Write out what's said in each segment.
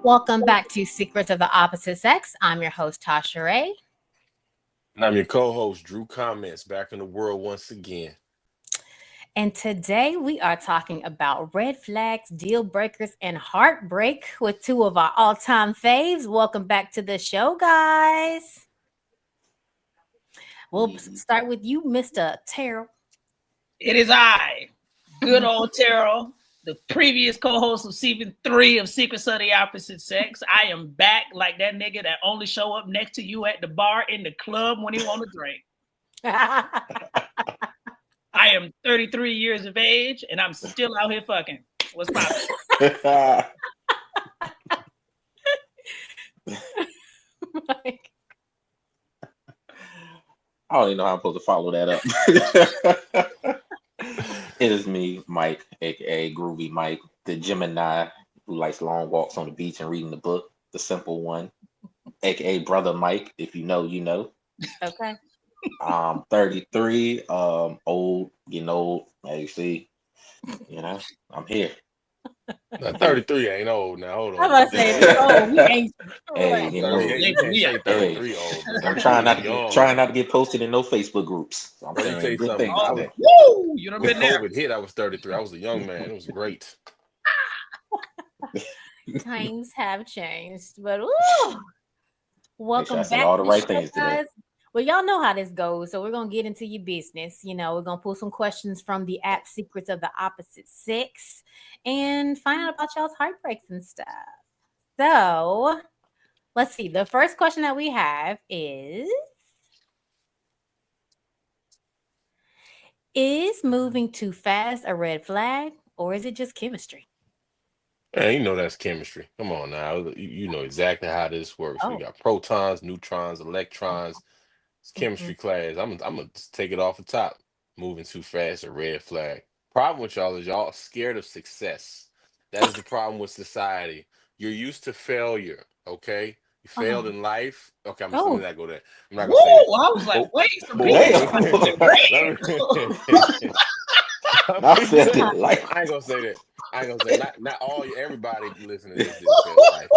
Welcome back to Secrets of the Opposite Sex. I'm your host, Tasha Ray. And I'm your co-host, Drew Comments, back in the world once again. And today we are talking about red flags, deal breakers, and heartbreak with two of our all-time faves. Welcome back to the show, guys. We'll start with you, Mr. Terrell. It is I, good old Terrell, the previous co-host of season 3 of Secrets of the Opposite Sex. I am back like that nigga that only show up next to you at the bar in the club when he want to drink. I am 33 years of age, and I'm still out here fucking. What's poppin'? Mike. I don't even know how I'm supposed to follow that up. It is me, Mike, aka Groovy Mike, the Gemini who likes long walks on the beach and reading the book, the simple one, aka Brother Mike. If you know, you know. Okay. 33, old, getting old. As you see, I'm here. Now, 33 ain't old now. Hold on. I'm about to say, oh, we ain't. Hey, you can't say 33 old. I'm trying not to get posted in no Facebook groups. So I'm Let me tell saying you good something. things. Woo! You done When been there. COVID hit, I was 33. I was a young man. It was great. Times have changed, but ooh, welcome back, all the right show, things guys. today. Well, y'all know how this goes, so we're gonna get into your business. We're gonna pull some questions from the app Secrets of the Opposite Sex and find out about y'all's heartbreaks and stuff. So let's see. The first question that we have is moving too fast a red flag, or is it just chemistry? Man, you know that's chemistry. Come on now. You know exactly how this works. We got protons, neutrons, electrons. It's chemistry class. I'm gonna just take it off the top. Moving too fast, a red flag. Problem with y'all is y'all scared of success. That is the problem with society. You're used to failure. Okay, you failed in life. Okay, I'm just let me not go there. I'm not gonna say that. I was like, wait, I ain't gonna say that. I ain't gonna say not all everybody listening to this felt like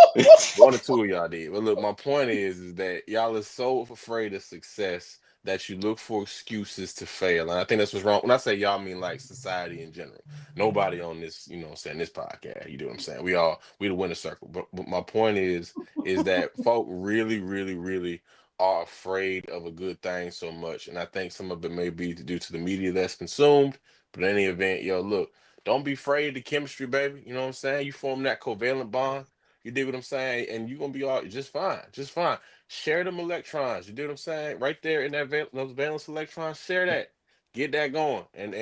one or two of y'all did. But look, my point is that y'all are so afraid of success that you look for excuses to fail. And I think that's what's wrong. When I say y'all, I mean like society in general. Nobody on this, this podcast. You do what I'm saying? We the winner circle. But my point is that folk really, really, really are afraid of a good thing so much. And I think some of it may be due to the media that's consumed. But in any event, look, don't be afraid of the chemistry, baby. You know what I'm saying? You form that covalent bond. You dig what I'm saying? And you're going to be all just fine. Just fine. Share them electrons. You dig what I'm saying? Right there in those valence electrons, share that. Get that going. And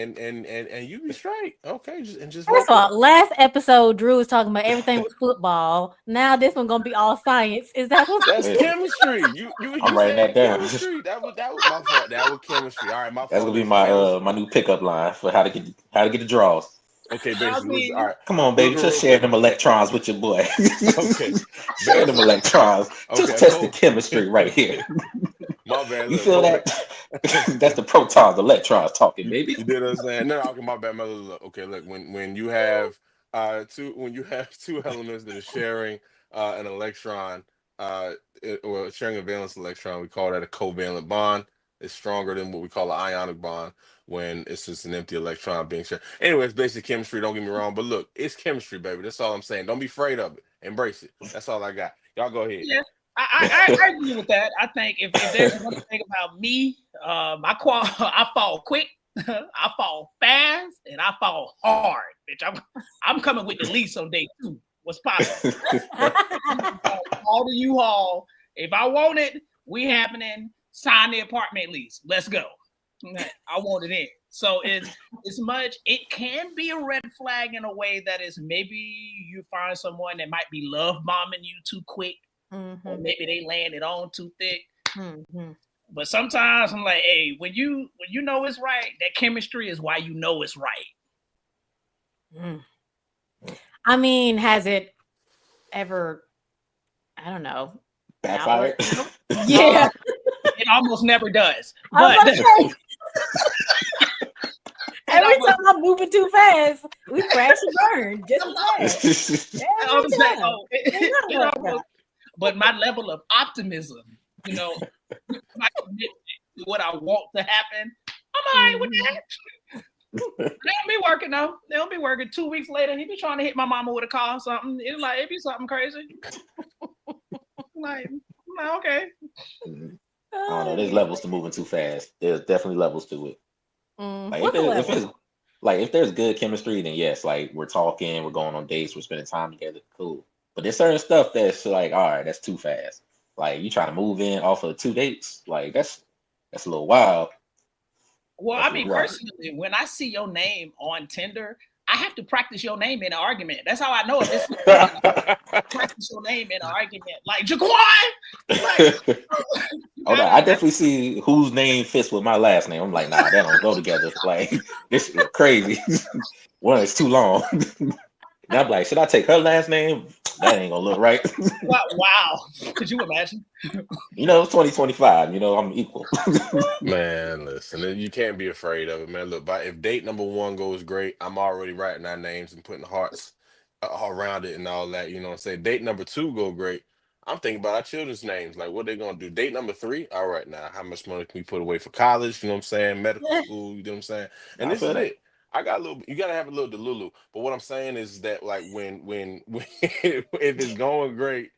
you be straight. Okay. Just First of all, last episode, Drew was talking about everything with football. Now this one gonna be all science. Is that what that's chemistry? I'm writing that down. Chemistry. That was my fault. That was chemistry. All right, my fault. That's gonna be my new pickup line for how to get the draws. Okay, basically, all right. Come on, baby, just share them electrons with your boy. Okay, share them electrons. Just test the chemistry right here. My bad. You feel that? That's the protons, electrons talking, baby. You did what I'm saying? No, okay, my bad. Look. Okay, look, when you have two elements that are sharing an electron, or sharing a valence electron, we call that a covalent bond. It's stronger than what we call an ionic bond when it's just an empty electron being shared. Anyway, it's basic chemistry, don't get me wrong, but look, it's chemistry, baby. That's all I'm saying. Don't be afraid of it. Embrace it. That's all I got. Y'all go ahead. Yeah, I agree with that. I think if there's one thing about me, I fall quick, I fall fast, and I fall hard, bitch. I'm coming with the lease on day 2. What's poppin'? All the U-Haul. If I want it, we happening. Sign the apartment lease. Let's go. I want it in. So it can be a red flag in a way that is maybe you find someone that might be love bombing you too quick, or maybe they laying it on too thick. But sometimes I'm like, hey, when you know it's right, that chemistry is why you know it's right. I mean, has it ever? I don't know. Backfired? Yeah. It almost never does. But Every time I'm moving too fast, we crash and burn just as fast. But my level of optimism, my commitment to what I want to happen, I'm all right with that. They don't be working though. They don't be working. 2 weeks later, he be trying to hit my mama with a car or something. It'd be something crazy. like okay. I don't know. There's levels to moving too fast. There's definitely levels to it. If there's good chemistry, then yes, like we're talking, we're going on dates, we're spending time together, cool. But there's certain stuff that's like, all right, that's too fast. Like you trying to move in off of 2 dates, like that's a little wild. Well, I mean, personally, when I see your name on Tinder, I have to practice your name in an argument. That's how I know if it's practice your name in an argument. Like Jaquan. I definitely see whose name fits with my last name. I'm like, nah, that don't go together. Like this is crazy. One, it's too long. And I'm like, should I take her last name? That ain't gonna look right. Wow. Could you imagine? It's 2025. I'm equal. Man, listen, you can't be afraid of it, man. Look, if date number 1 goes great, I'm already writing our names and putting hearts around it and all that. You know what I'm saying? Date number 2 go great. I'm thinking about our children's names. Like, what they gonna do? Date number 3, all right, now, how much money can we put away for college? You know what I'm saying? Medical school, you know what I'm saying? And this is it. I got a little. You gotta have a little delulu. But what I'm saying is that, like, when if it's going great,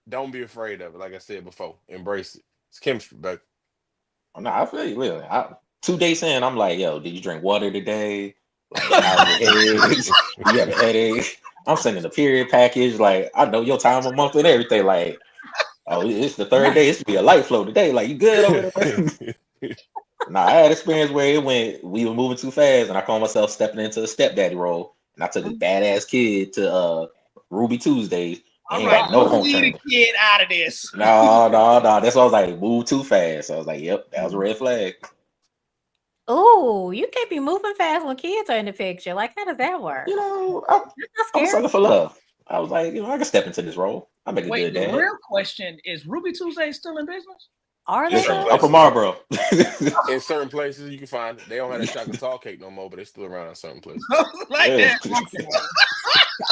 don't be afraid of it. Like I said before, embrace it. It's chemistry, baby. No, I feel you. Really. 2 days in, I'm like, yo, did you drink water today? Like, how's your head? You have a headache? I'm sending a period package. Like, I know your time of month and everything. Like, oh, it's the 3rd day. It's be a light flow today. Like, you good over there? Nah, I had experience where we were moving too fast, and I called myself stepping into the stepdaddy role, and I took a badass kid to Ruby Tuesdays. All right, no home training. Kid out of this. No. That's why I was like, move too fast. So I was like, yep, that was a red flag. Oh, you can't be moving fast when kids are in the picture. Like, how does that work? I'm sucker for love. I was like, I can step into this role. I make a good dad. The real question is, Ruby Tuesday still in business? Are they? Upper Marlboro. In certain places, you can find it. They don't have that chocolate tall cake no more, but they're still around in certain places.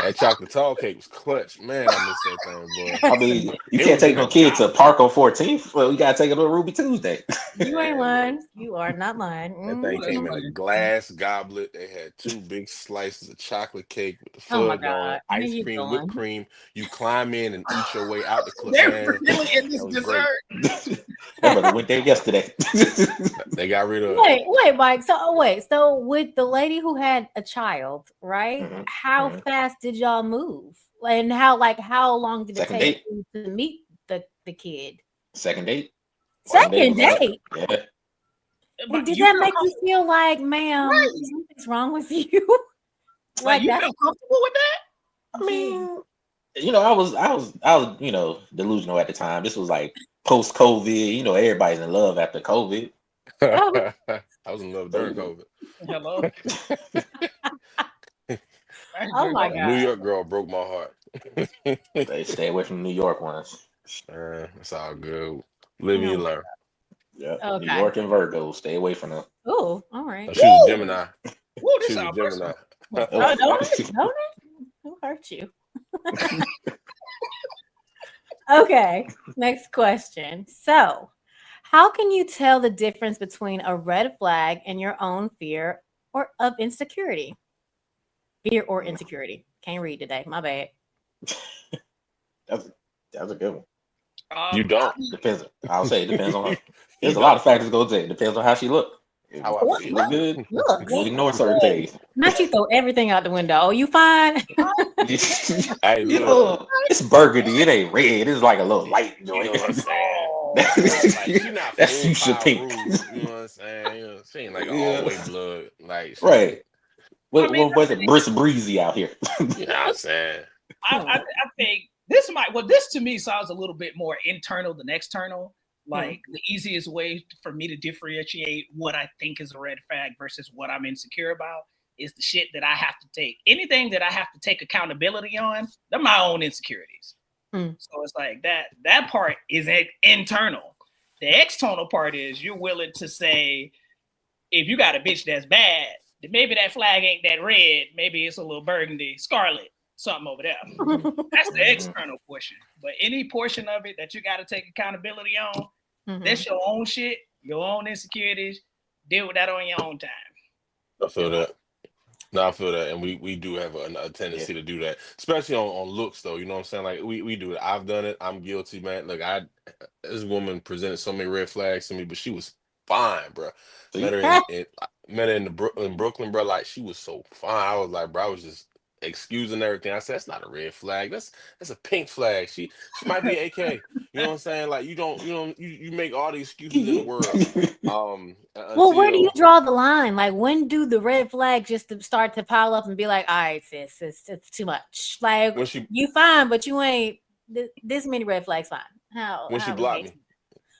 That chocolate tall cake was clutch. Man, I miss that thing, boy. I mean, you can't take no kid to Park on 14th. Well, you gotta take them to Ruby Tuesday. You ain't lying. You are not lying. That thing came in a glass goblet. They had 2 big slices of chocolate cake with the fudge on, ice cream, whipped cream. You climb in and eat your way out the club. They're really in this dessert. I went there yesterday. They got rid of it. Wait, Mike. So with the lady who had a child, right? Mm-hmm. How fast did y'all move? And how long did it take you to meet the kid? Second date. Second date? Yeah. And did that make you feel like, ma'am, something's wrong with you? Like you feel comfortable with that? I mean, I was, delusional at the time. This was like post-COVID. Everybody's in love after COVID. I was in love during COVID. Hello. Oh my God. New York girl broke my heart. They stay away from New York ones. It's all good. Live and learn. Yeah. Okay. New York and Virgo, stay away from them. Oh, all right. She was Gemini. She was Gemini. Don't who hurt you? Okay, next question. So, how can you tell the difference between a red flag and your own fear or of insecurity? Fear or insecurity. Can't read today. My bad. That's a good one. You don't. Depends. I'll say it depends on her. There's a lot of factors go into it. Depends on how she look. How I feel. Look good. We'll ignore certain things. Not you throw everything out the window. Oh, you fine? Hey, it's burgundy. It ain't red. It's like a little light joint. You know what I'm saying? That's fuchsia pink. You know what I'm saying? She ain't like all the way blood. Like right. What was it? Brisk breezy out here. You know what I'm saying? I think this to me sounds a little bit more internal than external. Like the easiest way for me to differentiate what I think is a red flag versus what I'm insecure about is the shit that I have to take. Anything that I have to take accountability on, they're my own insecurities. So it's like that part is internal. The external part is you're willing to say, if you got a bitch that's bad, maybe that flag ain't that red. Maybe it's a little burgundy, scarlet, something over there. That's the external portion. But any portion of it that you got to take accountability on, that's your own shit, your own insecurities. Deal with that on your own time. I feel that. No, I feel that, and we do have a tendency to do that, especially on looks, though. You know what I'm saying? Like we do it. I've done it. I'm guilty, man. Look, this woman presented so many red flags to me, but she was fine, bro. Met her in Brooklyn, bro. Like she was so fine. I was like, bro, I was just excusing everything. I said, that's not a red flag. That's a pink flag. She might be AK. You know what I'm saying? Like you make all the excuses in the world. Well, where do you draw the line? Like, when do the red flags just start to pile up and be like, all right, sis, it's too much. Like, you fine, but you ain't this many red flags fine. When she blocked me,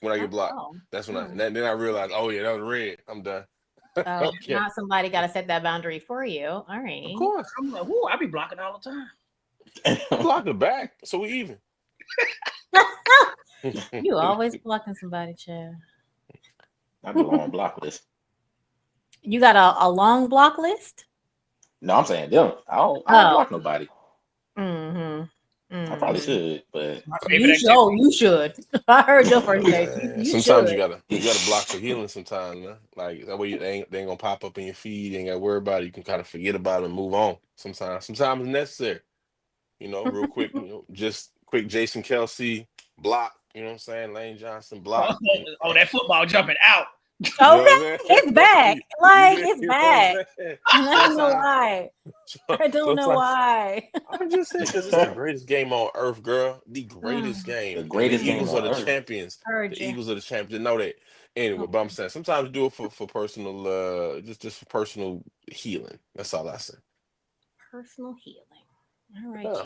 when I get blocked, that's when then I realized, oh yeah, that was red. I'm done. Okay. Now somebody got to set that boundary for you. All right. Of course. I'm like, I be blocking all the time. I block her back, so we even. You always blocking somebody, Chad. I have a long block list. You got a long block list? No, I'm saying them. I don't block nobody. I probably should, but you should. I heard your first day. Sometimes you gotta block for healing. Sometimes, man. Like that way, they ain't gonna pop up in your feed. You ain't gotta worry about it. You can kind of forget about it and move on. Sometimes it's necessary. You know, real quick. Just quick. Jason Kelsey block. You know what I'm saying? Lane Johnson block. Oh, that football jumping out. Okay, it's back. Like it's back. I don't know why. I don't know why. I'm just saying because it's the greatest game on earth, girl. The greatest game. The greatest game. Eagles are the champions. The Eagles are the champions. Know that. Anyway, but I'm saying sometimes do it for personal, just for personal healing. That's all I say. Personal healing. All right. Yeah.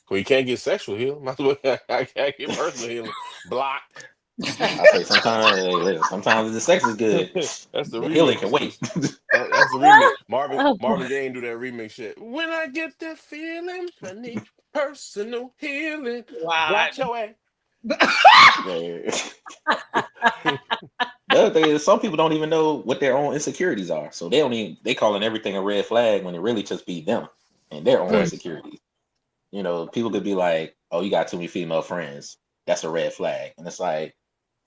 Well, you can't get sexual healing. I can't get personal healing. Block. I say sometimes the sex is good. That's the healing can wait. That's the remix. Marvin Gaye do that remix shit. When I get that feeling, I need personal healing. Wow. Watch your ass. The other thing is some people don't even know what their own insecurities are. So they calling everything a red flag when it really just be them and their own insecurities. You know, people could be like, oh, you got too many female friends. That's a red flag. And it's like,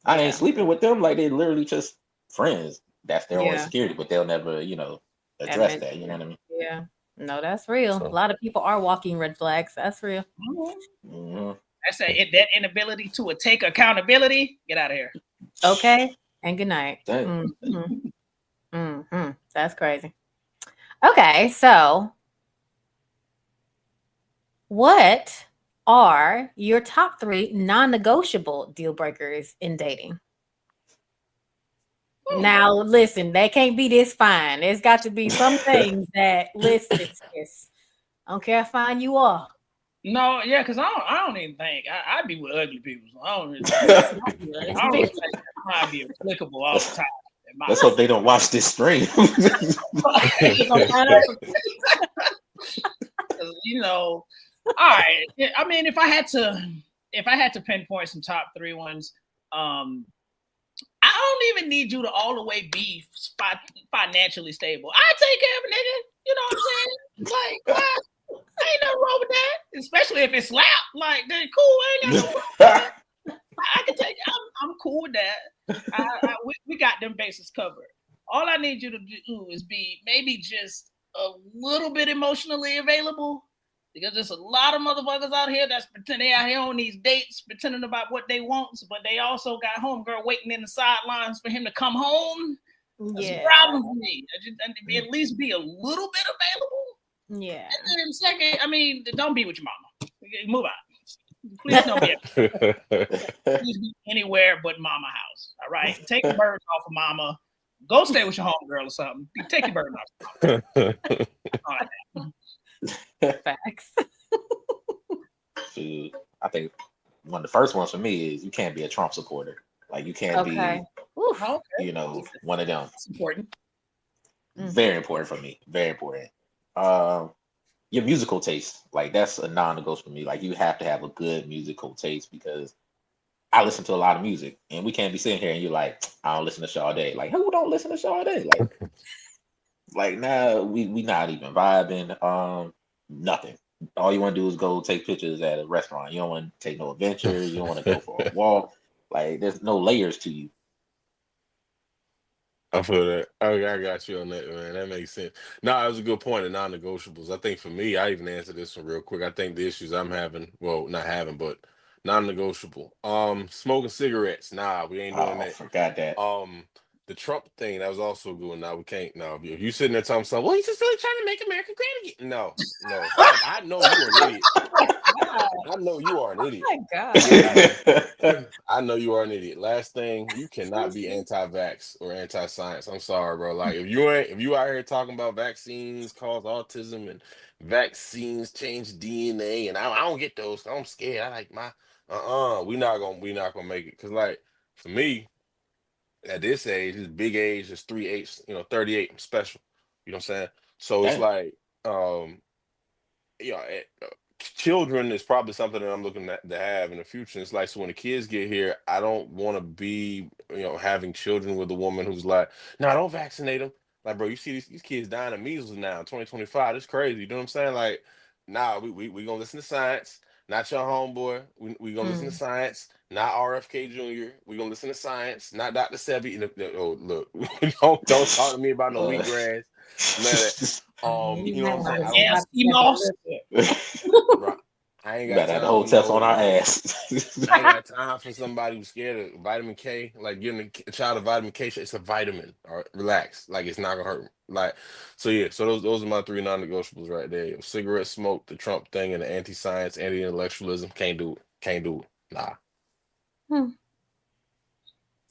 I ain't sleeping with them. Like, they literally just friends. That's their own insecurity, but they'll never, address that. You know what I mean? Yeah. No, that's real. A lot of people are walking red flags. That's real. That's that inability to take accountability. Get out of here. Okay. And good night. That's crazy. Okay. So, what are your top 3 non-negotiable deal breakers in dating? Now, listen, they can't be this fine. There's got to be some things that, listen, I don't care how fine you are. No, yeah, because I don't even think I'd be with ugly people. So I don't really think that might be applicable all the time. Let's hope they don't watch this stream. All right. I mean, if I had to pinpoint some top 3 ones, I don't even need you to all the way be financially stable. I take care of a nigga. You know what I'm saying? Like, what? Ain't nothing wrong with that. Especially if it's slap. Like, they're cool. Ain't nothing wrong with that. I can take. I'm cool with that. We got them bases covered. All I need you to do is be maybe just a little bit emotionally available. Because there's a lot of motherfuckers out here that's pretending they out here on these dates, pretending about what they want, but they also got homegirl waiting in the sidelines for him to come home. That's a problem for me. At least be a little bit available. Yeah. And then second, I mean, don't be with your mama. Move out. Please don't be. Please be anywhere but mama house. All right. Take the birds off of mama. Go stay with your homegirl or something. Take your bird off. All right. Facts. I think one of the first ones for me is you can't be a Trump supporter. Like you can't be, one of them. It's important. Very important for me. Very important. Your musical taste, like that's a non-negotiable for me. Like you have to have a good musical taste because I listen to a lot of music, and we can't be sitting here and you're like, I don't listen to Sade. Like who don't listen to Sade? Like Like now, we not even vibing. Nothing. All you want to do is go take pictures at a restaurant. You don't want to take no adventures. You don't want to go for a walk. Like there's no layers to you. I feel that. I got you on that, man. That makes sense. No, that was a good point of non-negotiables. I think for me, I even answered this one real quick. I think the issues I'm having, well, not having, but non-negotiable. Smoking cigarettes. Nah, we ain't doing Oh, that. forgot that. The Trump thing, that was also good. Now we can't. No, if you sitting there talking something, well, he's just really trying to make America great again. No, no. I know you are an idiot. I know you are an Oh idiot. my God. I know you are an idiot. Last thing, you cannot be anti-vax or anti-science. I'm sorry, bro. Like if you out here talking about vaccines cause autism and vaccines change DNA, and I don't get those. I'm scared. I like my we not gonna make it. Cause like for me, at this age, this big age, is 3 8, 38. I'm special. You know what I'm saying? So it's Damn. like children is probably something that I'm looking to have in the future. It's like, so when the kids get here, I don't want to be, having children with a woman who's like, no, don't vaccinate them. Like, bro, you see these kids dying of measles now in 2025. It's crazy. You know what I'm saying? Like, nah, we gonna listen to science. Not your homeboy. We gonna listen to science. Not RFK Jr. We gonna listen to science. Not Dr. Sebi. Oh, look, don't talk to me about no wheatgrass. None of that. You know what I'm saying? Yeah, sea moss. Bro, I ain't We got better have the time whole for test on our no. ass. I ain't got time for somebody who's scared of vitamin K. Like giving a child a vitamin K, it's a vitamin. All right, relax. Like it's not gonna hurt. Like, so yeah. So those are my three non-negotiables right there: cigarette smoke, the Trump thing, and the anti-science, anti-intellectualism. Can't do it. Can't do it. Nah.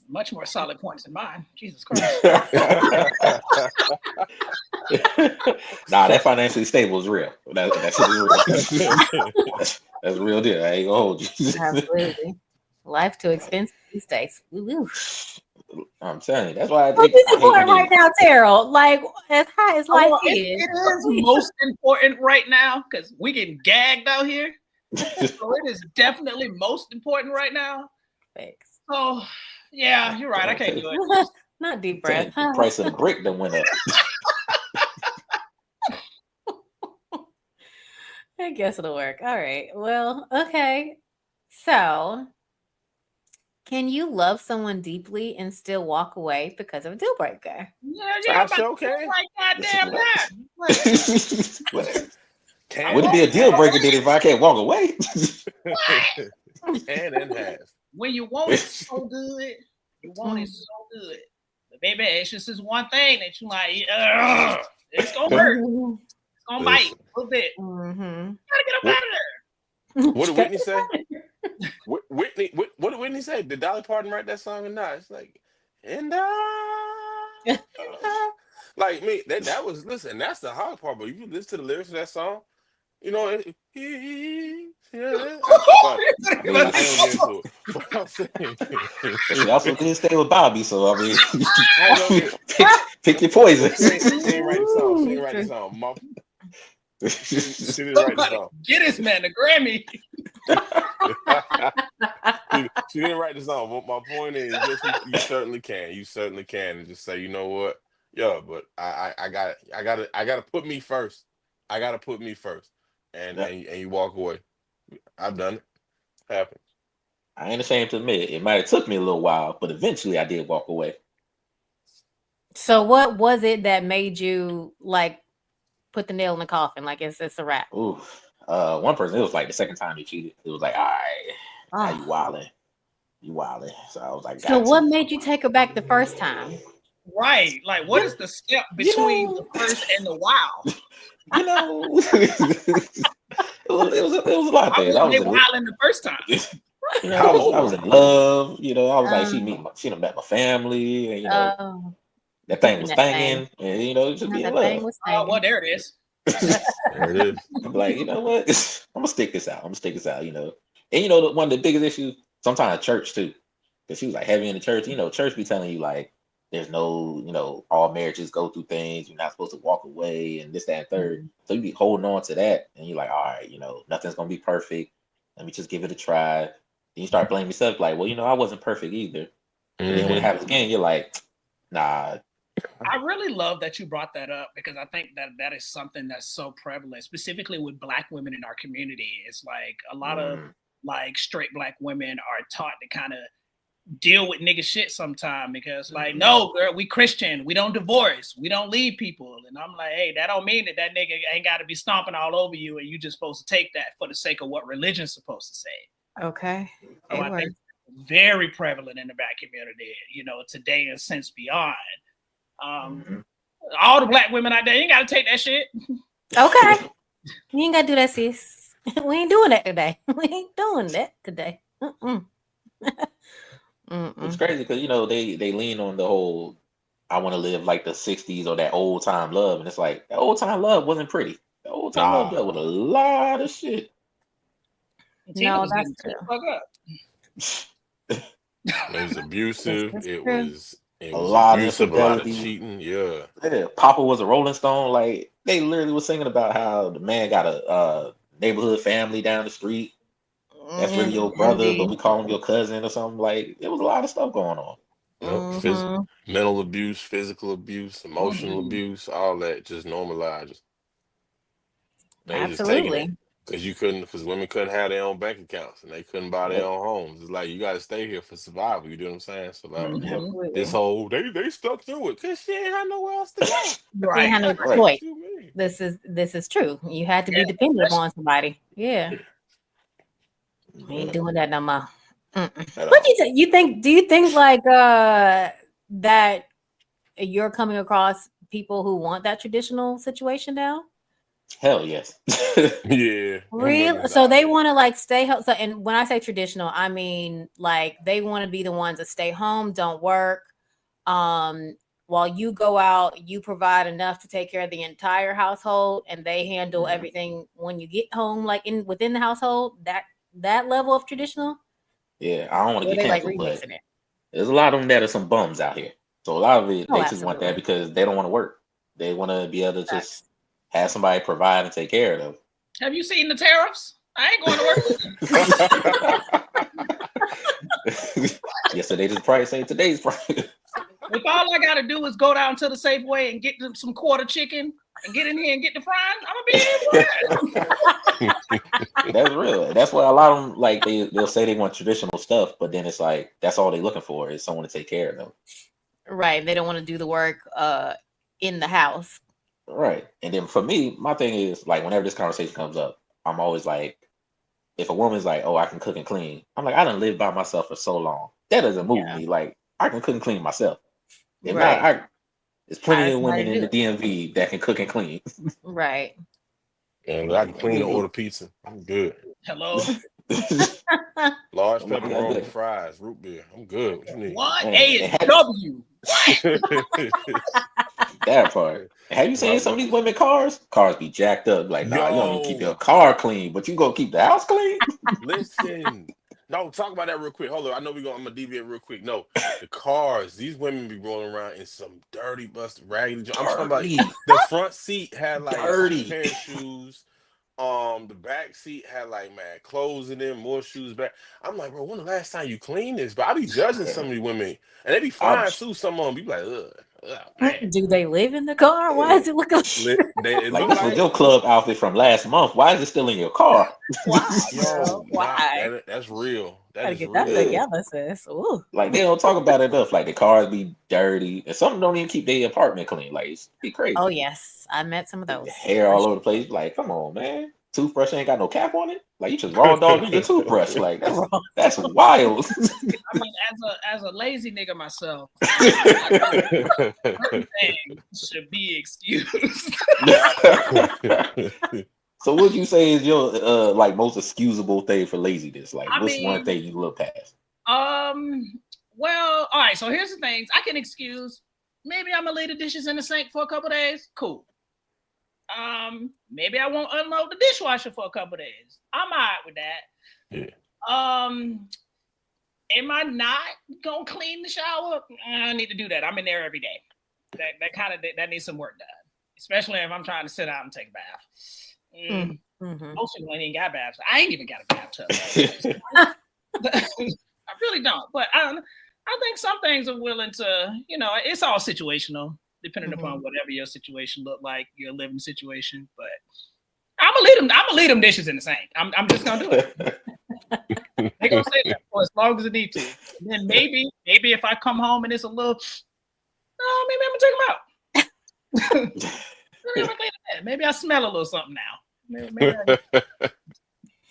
Much more solid points than mine. Jesus Christ. Nah, that financially stable is real. That shit is real. That's real deal. I ain't gonna hold you. Absolutely. Life too expensive these days. Woo-woo. I'm telling you. That's why What is I hate important when right now, Terrell? Like as high as life It is. is most important right now because we getting gagged out here. So it is definitely most important right now. Thanks. So yeah, you're right. I can't do it. Not deep breath. the price of the brick that went up. I guess it'll work. All right. Well, okay. So, can you love someone deeply and still walk away because of a deal breaker? Yeah, I'm about to okay. like goddamn that. Would it be a deal breaker then if I can't walk away? Hand in half. When you want it so good, you want it so good. But baby, it's just this one thing that you like, it's gonna hurt. It's gonna bite a little bit. Gotta get up out of there. What did Whitney say? What did Whitney say? Did Dolly Parton write that song or not? It's like, like me. That was, listen. That's the hard part. But if you listen to the lyrics of that song, I don't get into it. But I'm saying, She also didn't stay with Bobby, so I mean, pick your poison. She ain't write the song. She ain't write the song. She didn't write the song. Get this man a Grammy. She didn't write the song. But my point is, yes, you certainly can. You certainly can, and just say, you know what? Yeah, but I gotta put me first. I gotta put me first, and you walk away. I've done it. Happened. I ain't ashamed to admit it might have took me a little while, but eventually I did walk away. So, what was it that made you like put the nail in the coffin? Like it's a wrap. Ooh, one person, it was like the second time he cheated. It was like, all right, you wilding. So I was like, so what made you take her back the first time? Right, like what is the step between the first and the wow? You know, it was a lot of things. I was wilding the first time. I was in love. I was like, she done met my family, and that thing was banging, and just be in love. Well, there it is. There it is. I'm like, you know what? I'm gonna stick this out. And one of the biggest issues, sometimes church too, because she was like heavy in the church. Church be telling you like, there's no, all marriages go through things. You're not supposed to walk away, and this, that, and third. So you be holding on to that, and you're like, all right, nothing's gonna be perfect. Let me just give it a try. Then you start blaming yourself, like, well, I wasn't perfect either. And then when it happens again, you're like, nah, I really love that you brought that up because I think that is something that's so prevalent, specifically with Black women in our community. It's like a lot of like straight Black women are taught to kind of deal with nigga shit sometime because like, no, girl, we Christian, we don't divorce, we don't leave people. And I'm like, hey, that don't mean that nigga ain't got to be stomping all over you and you just supposed to take that for the sake of what religion's supposed to say. Okay. So I think it's very prevalent in the Black community, today and since beyond. All the Black women out there, you ain't got to take that shit. Okay. You ain't got to do that, sis. We ain't doing that today. We ain't doing that today. It's crazy because they lean on the whole I want to live like the 60s or that old time love, and it's like that old time love wasn't pretty. The old time love dealt with a lot of shit. No, that's true. It was abusive. It was a lot of abusive, a lot of infidelity. cheating. Yeah. Papa was a Rolling Stone. Like they literally was singing about how the man got a neighborhood family down the street. That's really your brother, but we call him your cousin or something. Like there was a lot of stuff going on. Mental abuse, physical abuse, emotional abuse, all that just normalized. They just taking it because women couldn't have their own bank accounts and they couldn't buy their own homes. It's like you got to stay here for survival. You know what I'm saying? So like this whole they stuck through it because she ain't had nowhere else to go. Right. Had no choice. This is true. You had to be dependent upon somebody. Yeah. We ain't doing that no more. What do you think? Do you think like that you're coming across people who want that traditional situation now? Hell yes. Yeah. Really? So they want to like stay home. So, and when I say traditional, I mean like they want to be the ones that stay home, don't work. While you go out, you provide enough to take care of the entire household, and they handle everything when you get home, like within the household. That level of traditional. Yeah, I don't want to get canceled, like but there's a lot of them that are some bums out here. So a lot of it, they just want that because they don't want to work. They want to be able to just have somebody provide and take care of them. Have you seen the tariffs? I ain't going to work. Yesterday, just price say today's price. If all I got to do is go down to the Safeway and get some quarter chicken and get in here and get the frying, I'm gonna be able to. That's real. That's why a lot of them like they'll say they want traditional stuff, but then it's like that's all they're looking for is someone to take care of them. Right. They don't want to do the work in the house. Right. And then for me, my thing is like whenever this conversation comes up, I'm always like, if a woman's like, "Oh, I can cook and clean," I'm like, I done lived by myself for so long. That doesn't move me. Like I can cook and clean myself. If not, there's plenty of women in the DMV that can cook and clean. Right. And I can clean and order pizza. I'm good. Hello. Large pepperoni, fries, root beer. I'm good. What you need? What? A&W. That part. Have you seen some of these women cars? Cars be jacked up. Like, nah, you don't even keep your car clean, but you gonna keep the house clean? Listen. No, talk about that real quick. Hold on. I know I'm gonna deviate real quick. No, the cars, these women be rolling around in some dirty, busted, raggedy. I'm talking about the front seat had like dirty pair of shoes. The back seat had like clothes in them, more shoes back. I'm like, bro, when the last time you cleaned this? But I be judging some of these women, and they be fine too. Some of them be like, man. Do they live in the car? Why is it looking like this was your club outfit from last month? Why is it still in your car? Why? Yo, why? That's real. That is get real. That together, sis. Ooh. Like they don't talk about it enough. Like the cars be dirty, and some don't even keep their apartment clean. Like it's be crazy. Oh yes, I met some of those. Hair all over the place. Like, come on, man. Toothbrush ain't got no cap on it. Like you just raw dog your toothbrush. Like that's wild. I mean, as a lazy nigga myself, everything should be excused. So what you say is your like most excusable thing for laziness? Like what's one thing you look past? Well, all right. So here's the things I can excuse. Maybe I'm gonna leave the dishes in the sink for a couple days. Cool. Maybe I won't unload the dishwasher for a couple days. I'm all right with that. Yeah. Am I not gonna clean the shower? I need to do that. I'm in there every day. That needs some work done, especially if I'm trying to sit out and take a bath. Most people ain't got baths. I ain't even got a bathtub. I really don't. But I think some things are willing to, it's all situational. depending upon whatever your situation look like, your living situation. But I'm gonna leave them dishes in the sink. I'm just gonna do it. They gonna stay there for as long as it need to. And then maybe if I come home and it's a little, maybe I'm gonna take them out. Maybe I smell a little something now. Maybe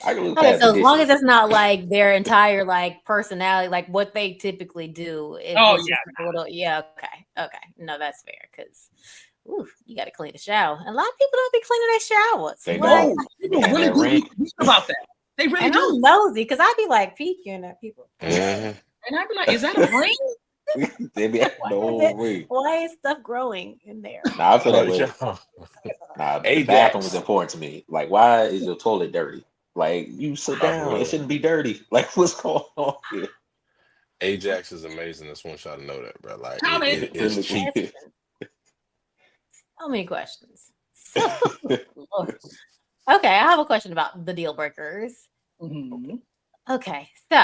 Okay, so as long as it's not like their entire like personality, like what they typically do. Okay. No, that's fair because you got to clean the shower. A lot of people don't be cleaning their showers. They don't. People really do about that. They really do. I'm nosy because I'd be like peeking at people. And I'd be like, is that a ring? They be why is stuff growing in there? Nah, I feel that way. The bathroom is important to me. Like, why is your toilet dirty? Like, you sit down, it shouldn't be dirty. Like, what's going on here? Ajax is amazing. That's one shot to know that, bro. Like, it's cheap. So many questions. Okay, I have a question about the deal breakers. Okay, so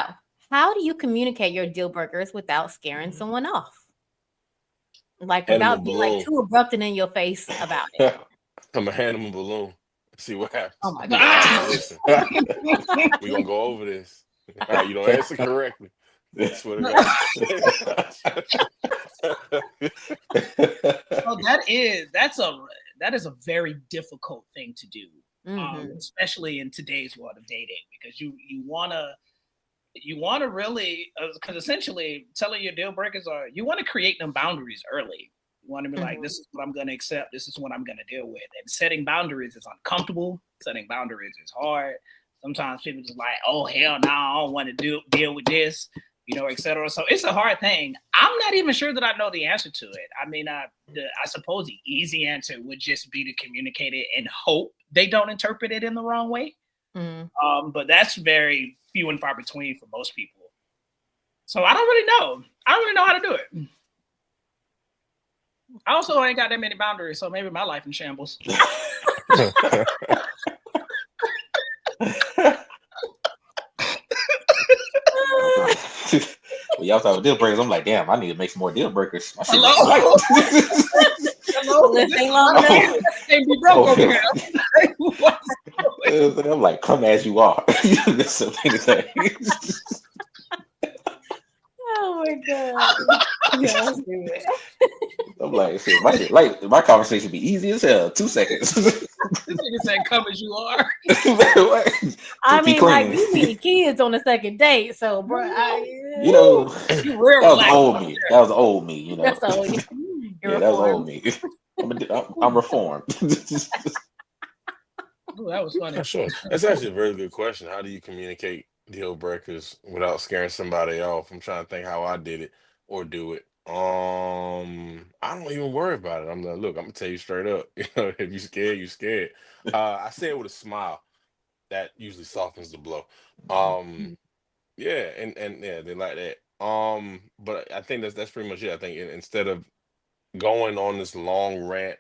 how do you communicate your deal breakers without scaring someone off? Like, without being like too abrupt and in your face about it. I'm gonna hand him a balloon. See what happens. Oh my God. Listen, we're gonna go over this. All right, you don't answer correctly. That's what that is a very difficult thing to do, especially in today's world of dating, because you want to really, because essentially telling your deal breakers you want to create them boundaries early. You want to be like, this is what I'm going to accept. This is what I'm going to deal with. And setting boundaries is uncomfortable. Setting boundaries is hard. Sometimes people just like, oh, hell no, I don't want to deal with this, et cetera. So it's a hard thing. I'm not even sure that I know the answer to it. I mean, I suppose the easy answer would just be to communicate it and hope they don't interpret it in the wrong way. But that's very few and far between for most people. So I don't really know. I don't really know how to do it. I also ain't got that many boundaries, so maybe my life in shambles. When y'all talking about deal breakers, I'm like, damn, I need to make some more deal breakers. Hello? Can't be broke over here. I'm like, come as you are. That's something to say. Oh my God. Yeah, I'm like, shit, my conversation be easy as hell. 2 seconds. This nigga said, come as you are. I mean, like, you need kids on the second date, so, bro, that was old me. That was old me, That's old you. Yeah, that was old me. I'm reformed. Ooh, that was funny. Sure. That's actually a very good question. How do you communicate deal breakers without scaring somebody off? I'm trying to think how I did it or do it. I don't even worry about it. I'm like, look, I'm gonna tell you straight up. If you scared, you scared. I say it with a smile. That usually softens the blow. Yeah, and yeah, they like that. But I think that's pretty much it. I think instead of going on this long rant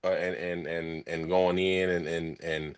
and going in and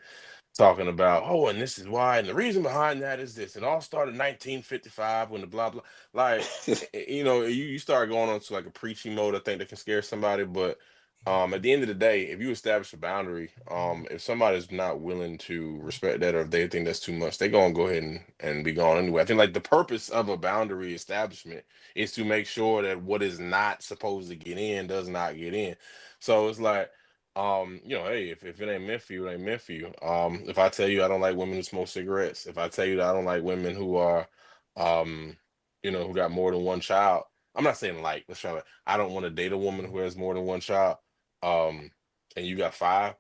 talking about, oh, and this is why, and the reason behind that is this. It all started in 1955 when the blah blah. Like, you start going on to like a preachy mode. I think that can scare somebody. But at the end of the day, if you establish a boundary, if somebody's not willing to respect that, or if they think that's too much, they're gonna go ahead and be gone anyway. I think like the purpose of a boundary establishment is to make sure that what is not supposed to get in does not get in. So it's like, hey, if it ain't meant for you, it ain't meant for you. If I tell you I don't like women who smoke cigarettes, if I tell you that I don't like women who are, who got more than one child, I'm not saying like, I don't want to date a woman who has more than one child, and you got 5.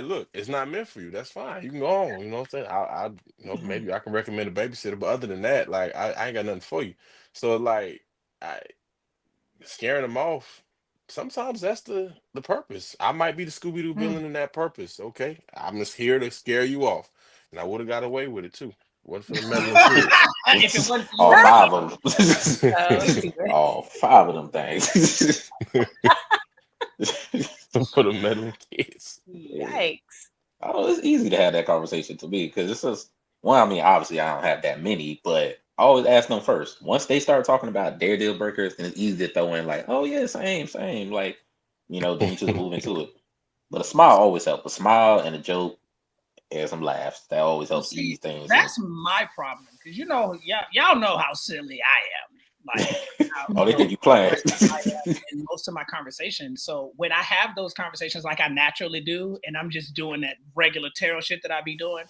Look, it's not meant for you. That's fine. You can go on. You know what I'm saying? Maybe I can recommend a babysitter, but other than that, like, I ain't got nothing for you. So like, scaring them off. Sometimes that's the purpose. I might be the Scooby-Doo villain in that purpose. Okay, I'm just here to scare you off, and I would have got away with it too. Wasn't for the meddling kids. If it wasn't All 5 of them. All 5 of them things. For the meddling kids. Yikes. Oh, it's easy to have that conversation to me because it's just I mean, obviously I don't have that many, but I always ask them first. Once they start talking about their deal breakers, then it's easy to throw in like, oh yeah, same. Like, then you just move into it. But a smile always helps. A smile and a joke and some laughs. That always helps ease things. That's my problem. Because y'all know how silly I am. They think you playing. In most of my conversations. So when I have those conversations like I naturally do, and I'm just doing that regular Terrell shit that I be doing,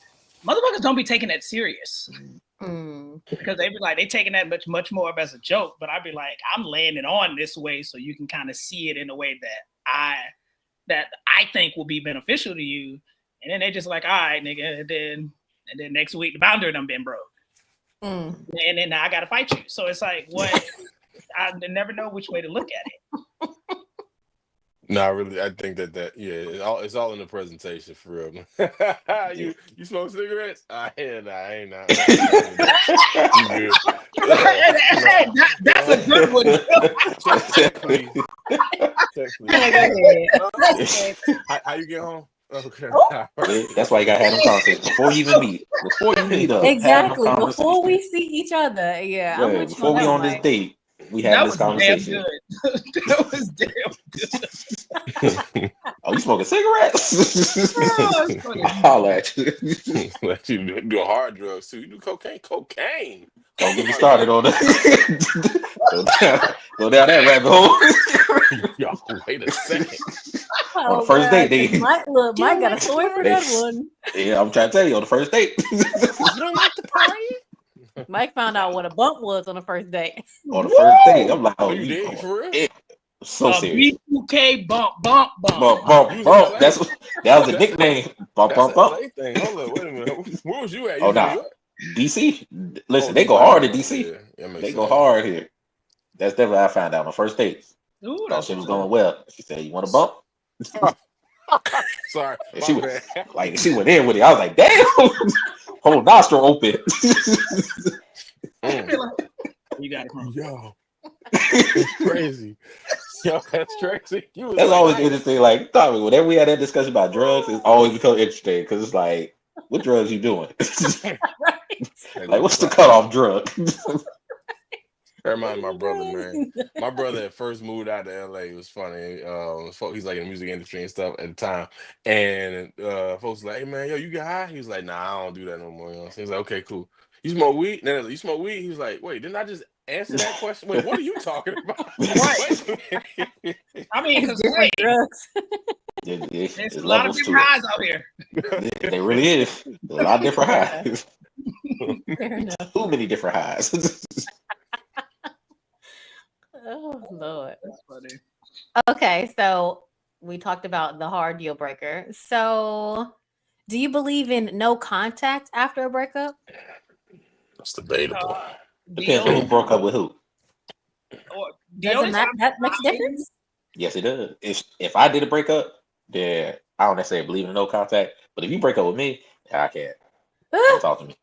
motherfuckers don't be taking that serious. Because they be like, they taking that much more of as a joke, but I'd be like, I'm laying it on this way so you can kind of see it in a way that I think will be beneficial to you. And then they just like, all right, nigga, and then next week the boundary done been broke. And then now I gotta fight you. So it's like, what? I never know which way to look at it. No, really, I think it's all in the presentation for real. you smoke cigarettes? I ain't not. You good? Hey, that's a good one. Check, please. How you get home? Okay. That's why you gotta have them conversations before you even meet. Before you meet up. Exactly. Before we see each other. Yeah. I'm before we on this date, we have this conversation. That was damn good. Oh, you smoking cigarettes? Holla at you. Let you do hard drugs too. You do cocaine. Don't get me started on that. Go down that rabbit hole. Yo, wait a second. On the first date, Mike got a story for that one. Yeah, I'm trying to tell you on the first date. You don't like the party? Mike found out what a bump was on the first date. On the first date, I'm like, you did for real? So serious. B2K bump. That was a nickname. Bump. Hold on, wait a minute. Where was you at? Oh, nah. DC. Listen, they go hard at DC. They go hard here. That's definitely what I found out on the first date. Thought she was going well. She said, "You want a bump?" Sorry. She went in with it. I was like, "Damn!" Whole nostril open. You got it wrong. Yo, it's crazy. Yo, that's crazy. That's always interesting. Like, Tommy, whenever we had that discussion about drugs, it's always become interesting because it's like, what drugs you doing? Like, what's the cutoff drug? That reminds my brother, man. My brother had first moved out to LA. It was funny. He's like in the music industry and stuff at the time. And folks were like, "Hey man, yo, you get high?" He was like, "Nah, I don't do that no more." You know? So he's like, "Okay, cool. You smoke weed?" No, you smoke weed? He was like, "Wait, didn't I just answer that question? Wait, what are you talking about?" I mean, because drugs. There's a lot of different highs out here. There really is. A lot of different highs. Too many different highs. Oh Lord. That's funny. Okay, so we talked about the hard deal breaker. So do you believe in no contact after a breakup? That's debatable. Depends on who broke up with who. Doesn't that makes a difference? Yes, it does. If I did a breakup, then I don't necessarily believe in no contact. But if you break up with me, I can't. Don't talk to me.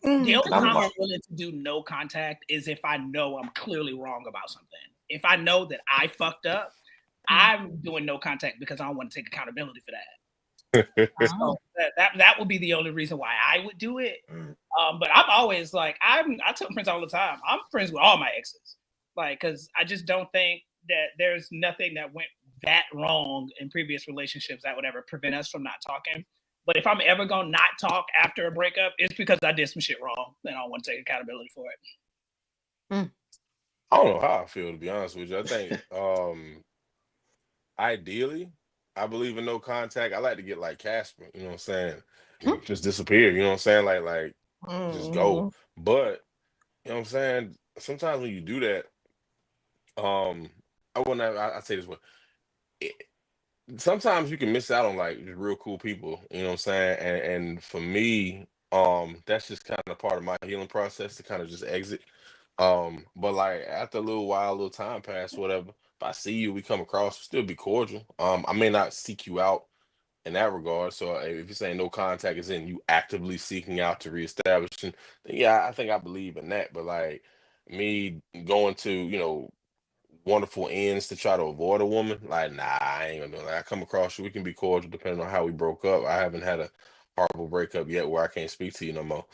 The only time I'm willing to do no contact is if I know I'm clearly wrong about something. If I know that I fucked up, I'm doing no contact because I don't want to take accountability for that. So that would be the only reason why I would do it. But I'm always like, I tell friends all the time, I'm friends with all my exes. Like, because I just don't think that there's nothing that went that wrong in previous relationships that would ever prevent us from not talking. But if I'm ever going to not talk after a breakup, it's because I did some shit wrong and I don't want to take accountability for it. I don't know how I feel, to be honest with you. I think ideally, I believe in no contact. I like to get like Casper, you know what I'm saying? Just disappear, you know what I'm saying? Like just go. But, you know what I'm saying? Sometimes when you do that, I say this way. Sometimes you can miss out on like real cool people, you know what I'm saying? And for me, that's just kind of part of my healing process to kind of just exit. But like after a little while, a little time pass, whatever, if I see you, we come across, still be cordial. I may not seek you out in that regard. So if you're saying no contact is in you actively seeking out to reestablish, then yeah, I think I believe in that. But like me going to, wonderful ends to try to avoid a woman, like, nah, I ain't gonna do that. I come across you, we can be cordial depending on how we broke up. I haven't had a horrible breakup yet where I can't speak to you no more.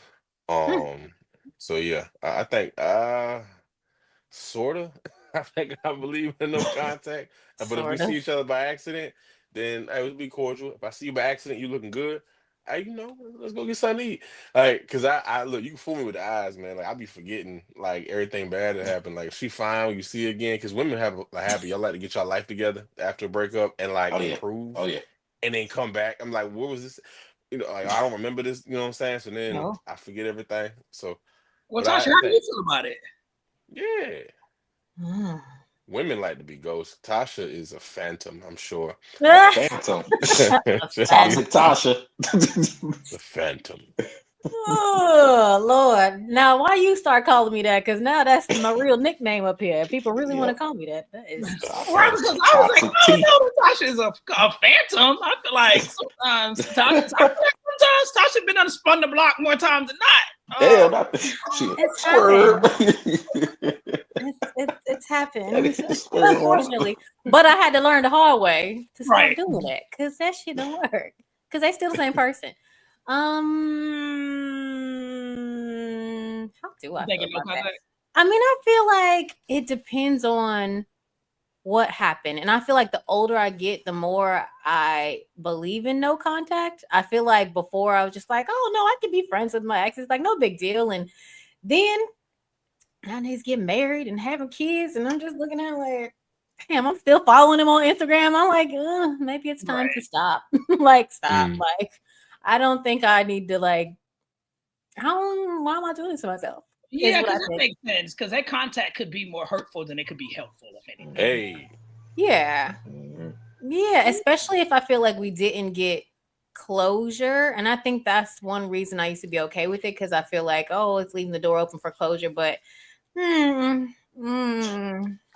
So yeah, I think sorta. I believe in no contact. But if we Sort see of. each other by accident, then hey, let's be cordial. If I see you by accident, you looking good. Hey, let's go get something to eat. Like, cause I look, you can fool me with the eyes, man. Like I be forgetting like everything bad that happened. Like if she fine when you see her again, cause women have a habit. Y'all like to get your life together after a breakup and like Oh yeah. improve Oh yeah. and then come back. I'm like, what was this? Like I don't remember this. You know what I'm saying? So then No. I forget everything. So, Well, but Tasha, I how do you think, feel about it? yeah. Mm. Women like to be ghosts. Tasha is a phantom, I'm sure. A phantom. She's Toxic Tasha. the phantom. Oh Lord! Now, why you start calling me that? Because now that's my real nickname up here. People really want to Yep. call me that. That is The Right, because phantom. I was like, Toxic I don't T. know that Tasha is a phantom. I feel like sometimes Tasha been on spun the block more times than not. Damn, not shit. it's Swerve. happened. It's happened, Swerve on her. unfortunately. But I had to learn the hard way to stop Right. doing that because that shit don't work. Because they still the same person. How do I feel Thinking no about that? contact. I mean, I feel like it depends on what happened. And I feel like the older I get, the more I believe in no contact. I feel like before I was just like, oh no, I can be friends with my exes, like no big deal. And then now he's getting married and having kids, and I'm just looking at him like, damn, I'm still following him on Instagram. I'm like, maybe it's time to stop. Like, stop. Mm. Like, I don't think I need to like. Why am I doing this to myself? Yeah, because that makes sense. Because that contact could be more hurtful than it could be helpful, if anything. Hey. Yeah. Yeah, especially if I feel like we didn't get closure. And I think that's one reason I used to be okay with it because I feel like, oh, it's leaving the door open for closure. But I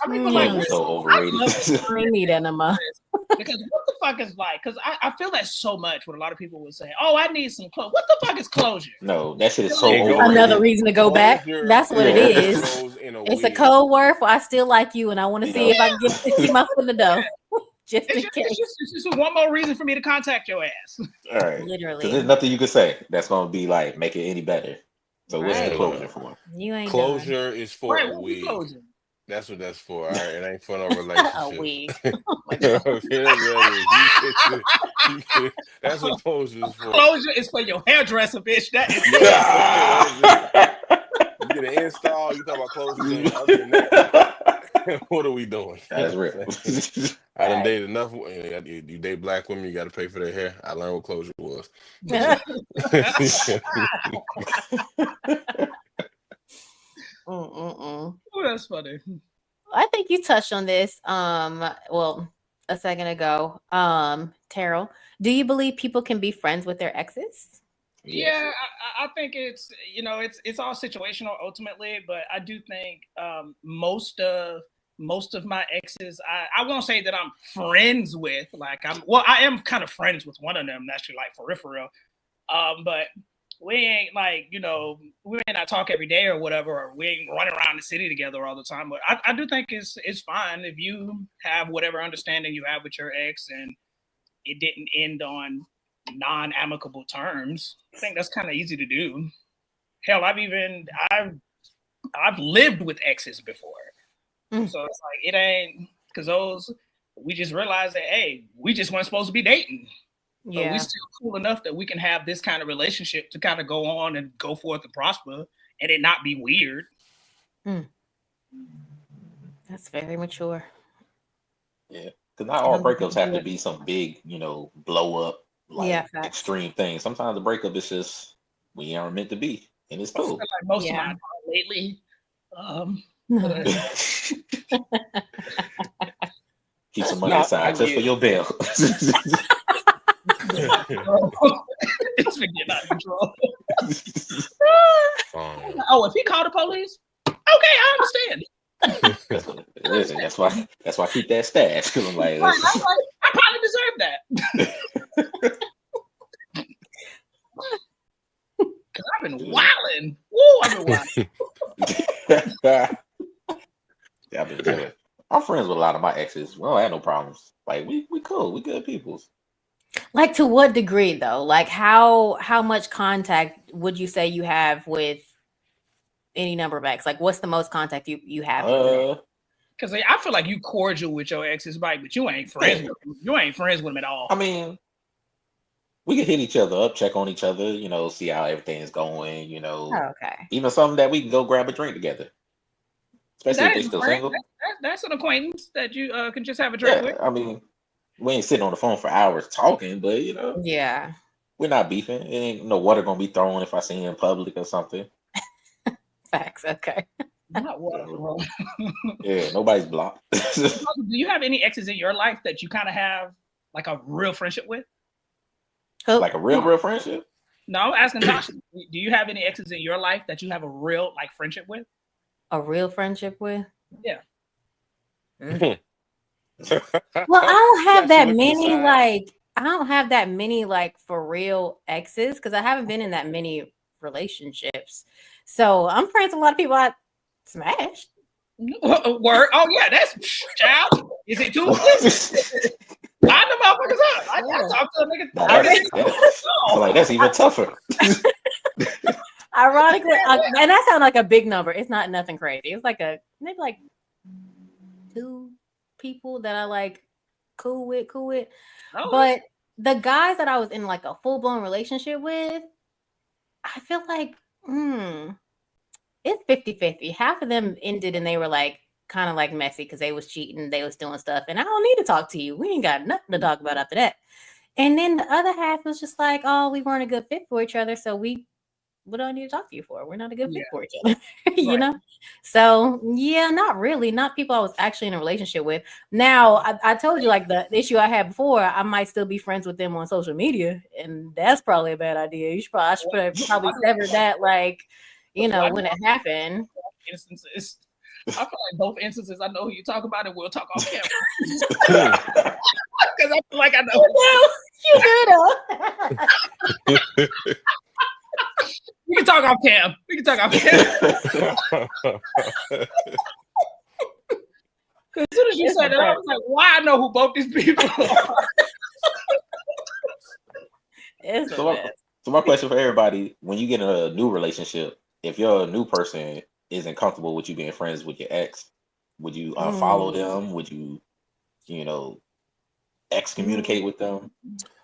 mean, but like, Candy so overrated. I ain't need enema. Because what the fuck is like? Because I feel that so much. What a lot of people would say, "Oh, I need some closure." What the fuck is closure? No, that shit is so It goes- overrated. Another reason to go back. Closure- That's what it closure is. goes in a It's a wig. code word for I still like you and I want to see if I can get my foot in the door. Just in case. It's just one more reason for me to contact your ass. All right. Literally. Because there's nothing you can say that's going to be like, make it any better. So what's the Right. closure for? You ain't Closure is for Right, a what we wig. closing? That's what that's for. All right, it ain't for no done. relationship. A wig. Oh my God. That's what closure is for. Closure is for your hairdresser, bitch. That is You get an install. You talk about closure. Other than that, what are we doing? That's real. I done dated enough. You date black women, you got to pay for their hair. I learned what closure was. Oh, that's funny. I think you touched on this well a second ago. Terrell, do you believe people can be friends with their exes? Yeah, I think it's it's all situational ultimately, but I do think most of my exes I won't say that I'm friends with. Like I am kind of friends with one of them actually, like for real. But we ain't like, we may not talk every day or whatever, or we ain't running around the city together all the time. But I do think it's fine if you have whatever understanding you have with your ex and it didn't end on non-amicable terms. I think that's kind of easy to do. Hell, I've lived with exes before. So it's like, it ain't, because we just realized that, hey, we just weren't supposed to be dating. But we still cool enough that we can have this kind of relationship to kind of go on and go forth and prosper and it not be weird. That's very mature. Yeah, because not all breakups have to be some big, blow up, like extreme thing. Sometimes the breakup is just we aren't meant to be, and it's cool. Like most of mine lately. Keep some money aside just for your bail. It's been getting out of control. If he called the police, okay, I understand. Listen, that's why I keep that stash, because I'm like, I probably deserve that. Because I've been wilding. Woo, I've been wilding. Yeah, I've been good. I'm friends with a lot of my exes. We don't have no problems. Like we cool. We good peoples. Like to what degree though? Like how much contact would you say you have with any number of ex? Like what's the most contact you have with them? Because I feel like you cordial with your ex's, Mike, but you ain't friends. Yeah. With them. You ain't friends with them at all. I mean, we can hit each other up, check on each other, you know, see how everything's going, you know, Okay. even something that we can go grab a drink together, especially if That they is still friend. single. That's an acquaintance that you can just have a drink with. Yeah, I mean, we ain't sitting on the phone for hours talking, but you know, Yeah. we're not beefing. It ain't no water gonna be thrown if I see you in public or something. Facts. Okay. Not water, So, bro. yeah, nobody's blocked. Do you have any exes in your life that you kind of have like a real friendship with? Who? Like a real friendship. No, I'm asking Tasha. Do you have any exes in your life that you have a real like friendship with? A real friendship with? Yeah. Well, I don't have Got you that looking many. aside. Like, I don't have that many like for real exes because I haven't been in that many relationships. So I'm friends with a lot of people I smashed. Word. Oh yeah, that's child. Is it too? Line the motherfuckers up. I talk to a nigga. No, I that's, I feel like that's even tougher. Ironically, and that sounds like a big number. It's not nothing crazy. It's like maybe like 2 people that I like cool with. Oh, But the guys that I was in like a full-blown relationship with, I feel like it's 50-50. Half of them ended and they were like kind of like messy because they was cheating, they was doing stuff, and I don't need to talk to you. We ain't got nothing to talk about after that. And then the other half was just like, oh, we weren't a good fit for each other, so what do I need to talk to you for? We're not a good fit for each other, you know? So, yeah, not really. Not people I was actually in a relationship with. Now, I told you, like, the issue I had before, I might still be friends with them on social media, and that's probably a bad idea. I should probably sever that, like, you know, when it happened. Instances. I feel like both instances, I know who you talk about, and we'll talk off camera. Because I feel like I know. You do. We can talk off cam. As soon as you said that, I was like, why I know who both these people are. So my question for everybody, when you get in a new relationship, if your new person isn't comfortable with you being friends with your ex, would you unfollow them? Would you, you know, excommunicate with them?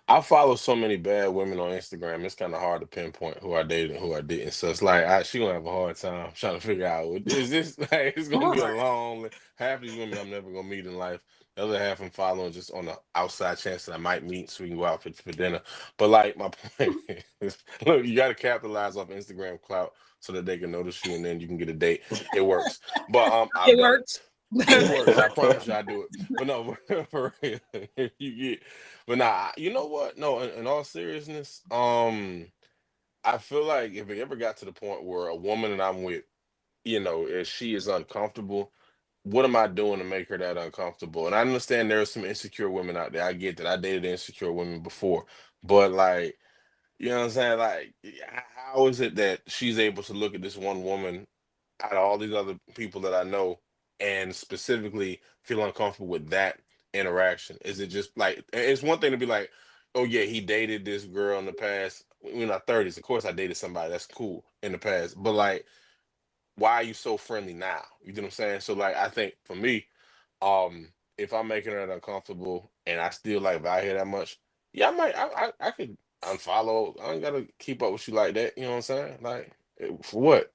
I follow so many bad women on Instagram. It's kind of hard to pinpoint who I dated and who I didn't. So it's like she gonna have a hard time trying to figure out is this like it's gonna be a long. Half these women I'm never gonna meet in life. The other half I'm following just on the outside chance that I might meet, so we can go out for dinner. But like my point is, look, you got to capitalize off Instagram clout so that they can notice you, and then you can get a date. It works. But it works. It works. I promise you, I do it. But no, for real, if you get. But nah, you know what? No, in all seriousness, I feel like if it ever got to the point where a woman that I'm with, you know, if she is uncomfortable, what am I doing to make her that uncomfortable? And I understand there are some insecure women out there. I get that. I dated insecure women before, but like, you know what I'm saying? Like, how is it that she's able to look at this one woman out of all these other people that I know and specifically feel uncomfortable with that interaction? Is it just like it's one thing to be like, oh yeah, he dated this girl in the past. We're in our 30s. Of course I dated somebody that's cool in the past. But like, why are you so friendly now? You know what I'm saying? So like I think for me, if I'm making her uncomfortable and I still like value her that much, yeah, I could unfollow. I ain't gotta keep up with you like that. You know what I'm saying? Like for what?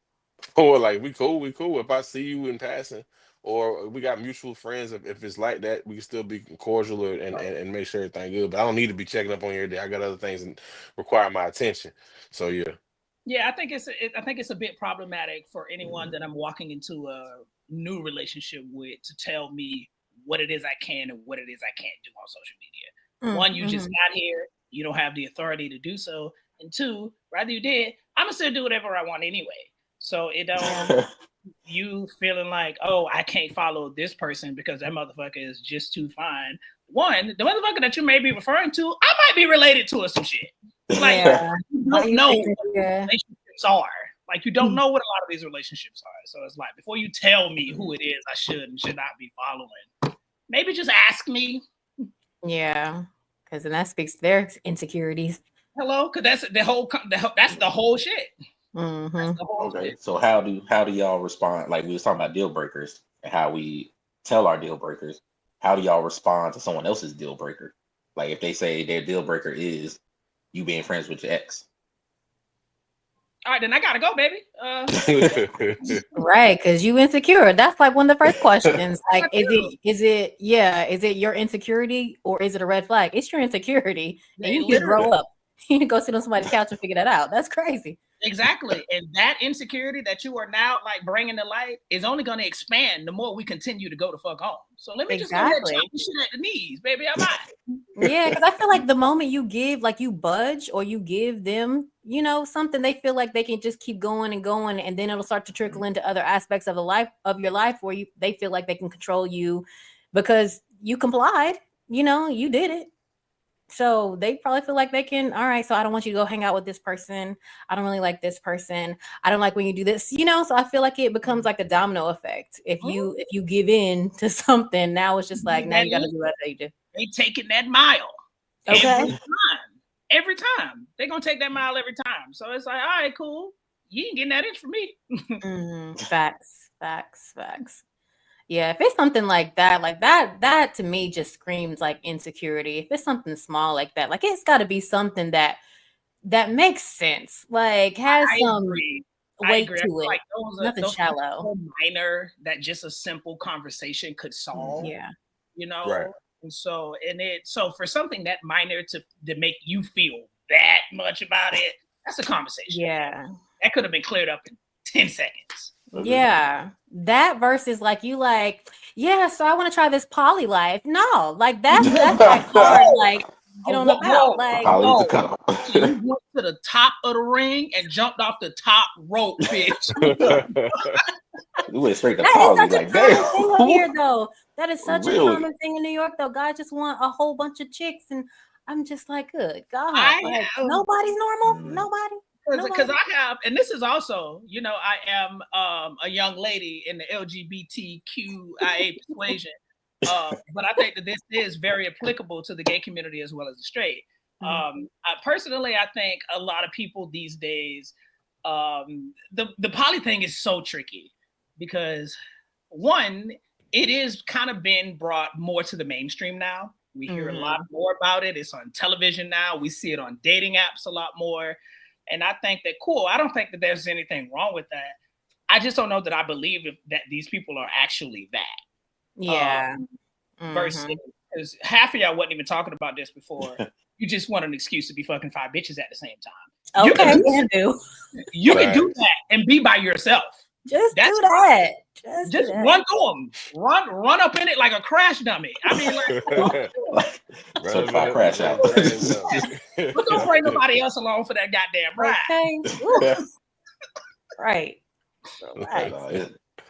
Or like we cool. If I see you in passing, or we got mutual friends, if it's like that, we can still be cordial and make sure everything good. But I don't need to be checking up on you every day. I got other things that require my attention. So yeah. Yeah, I think it's a bit problematic for anyone that I'm walking into a new relationship with to tell me what it is I can and what it is I can't do on social media. One, you just got here, you don't have the authority to do so, and two, rather you did, I'm gonna still do whatever I want anyway. So it don't you feeling like, oh, I can't follow this person because that motherfucker is just too fine. One, the motherfucker that you may be referring to, I might be related to or some shit. Like you don't know what relationships are. Like you don't know what a lot of these relationships are. So it's like before you tell me who it is I should and should not be following, maybe just ask me. Yeah, because then that speaks to their insecurities. Hello, because that's the whole shit. Mm-hmm. Okay, so how do y'all respond? Like we was talking about deal breakers and how we tell our deal breakers, how do y'all respond to someone else's deal breaker? Like if they say their deal breaker is you being friends with your ex. All right, then I gotta go, baby. Right, because you insecure. That's like one of the first questions. Like, is it your insecurity or is it a red flag? It's your insecurity, and you need to grow up. You need to go sit on somebody's couch and figure that out. That's crazy. Exactly, and that insecurity that you are now like bringing to light is only going to expand the more we continue to go the fuck home. So let me just go ahead and chop the shit at the knees, baby. I'm out. Yeah, because I feel like the moment you give, like you budge or you give them, you know, something, they feel like they can just keep going, and then it'll start to trickle into other aspects of your life where they feel like they can control you because you complied. You know, you did it. So they probably feel like they can, all right, so I don't want you to go hang out with this person. I don't really like this person. I don't like when you do this, you know, so I feel like it becomes like a domino effect. If you give in to something, now it's just like, now you got to do what they do. They taking that mile. Okay. Every time. They're going to take that mile every time. So it's like, all right, cool. You ain't getting that inch from me. Facts. Yeah, if it's something like that to me just screams like insecurity. If it's something small like that, like it's got to be something that makes sense, like has some weight to it. Like nothing shallow, so minor that just a simple conversation could solve. Yeah, you know. Right. And so for something that minor to make you feel that much about it, that's a conversation. Yeah, that could have been cleared up in 10 seconds. Yeah, that versus like you like, yeah, so I want to try this poly life. No, like that's like hard. Like get on the out. Like you went to the top of the ring and jumped off the top rope, bitch. You went straight to poly. Like damn. Here though, that is such a common thing in New York. Though, guys just want a whole bunch of chicks, and I'm just like, good God, like, nobody's normal. Nobody. Because I have, and this is also, you know, I am a young lady in the LGBTQIA persuasion, but I think that this is very applicable to the gay community as well as the straight. Personally, I think a lot of people these days, the poly thing is so tricky because one, it is kind of been brought more to the mainstream now. We hear a lot more about it. It's on television now. We see it on dating apps a lot more. And I think that cool. I don't think that there's anything wrong with that. I just don't know that I believe that these people are actually that. Yeah. Versus, because half of y'all wasn't even talking about this before. You just want an excuse to be fucking 5 bitches at the same time. Okay, you can do that and be by yourself. Just do that. Just run through them. Run up in it like a crash dummy. I mean, like certified crash out. But don't bring nobody else along for that goddamn ride. Okay. Right.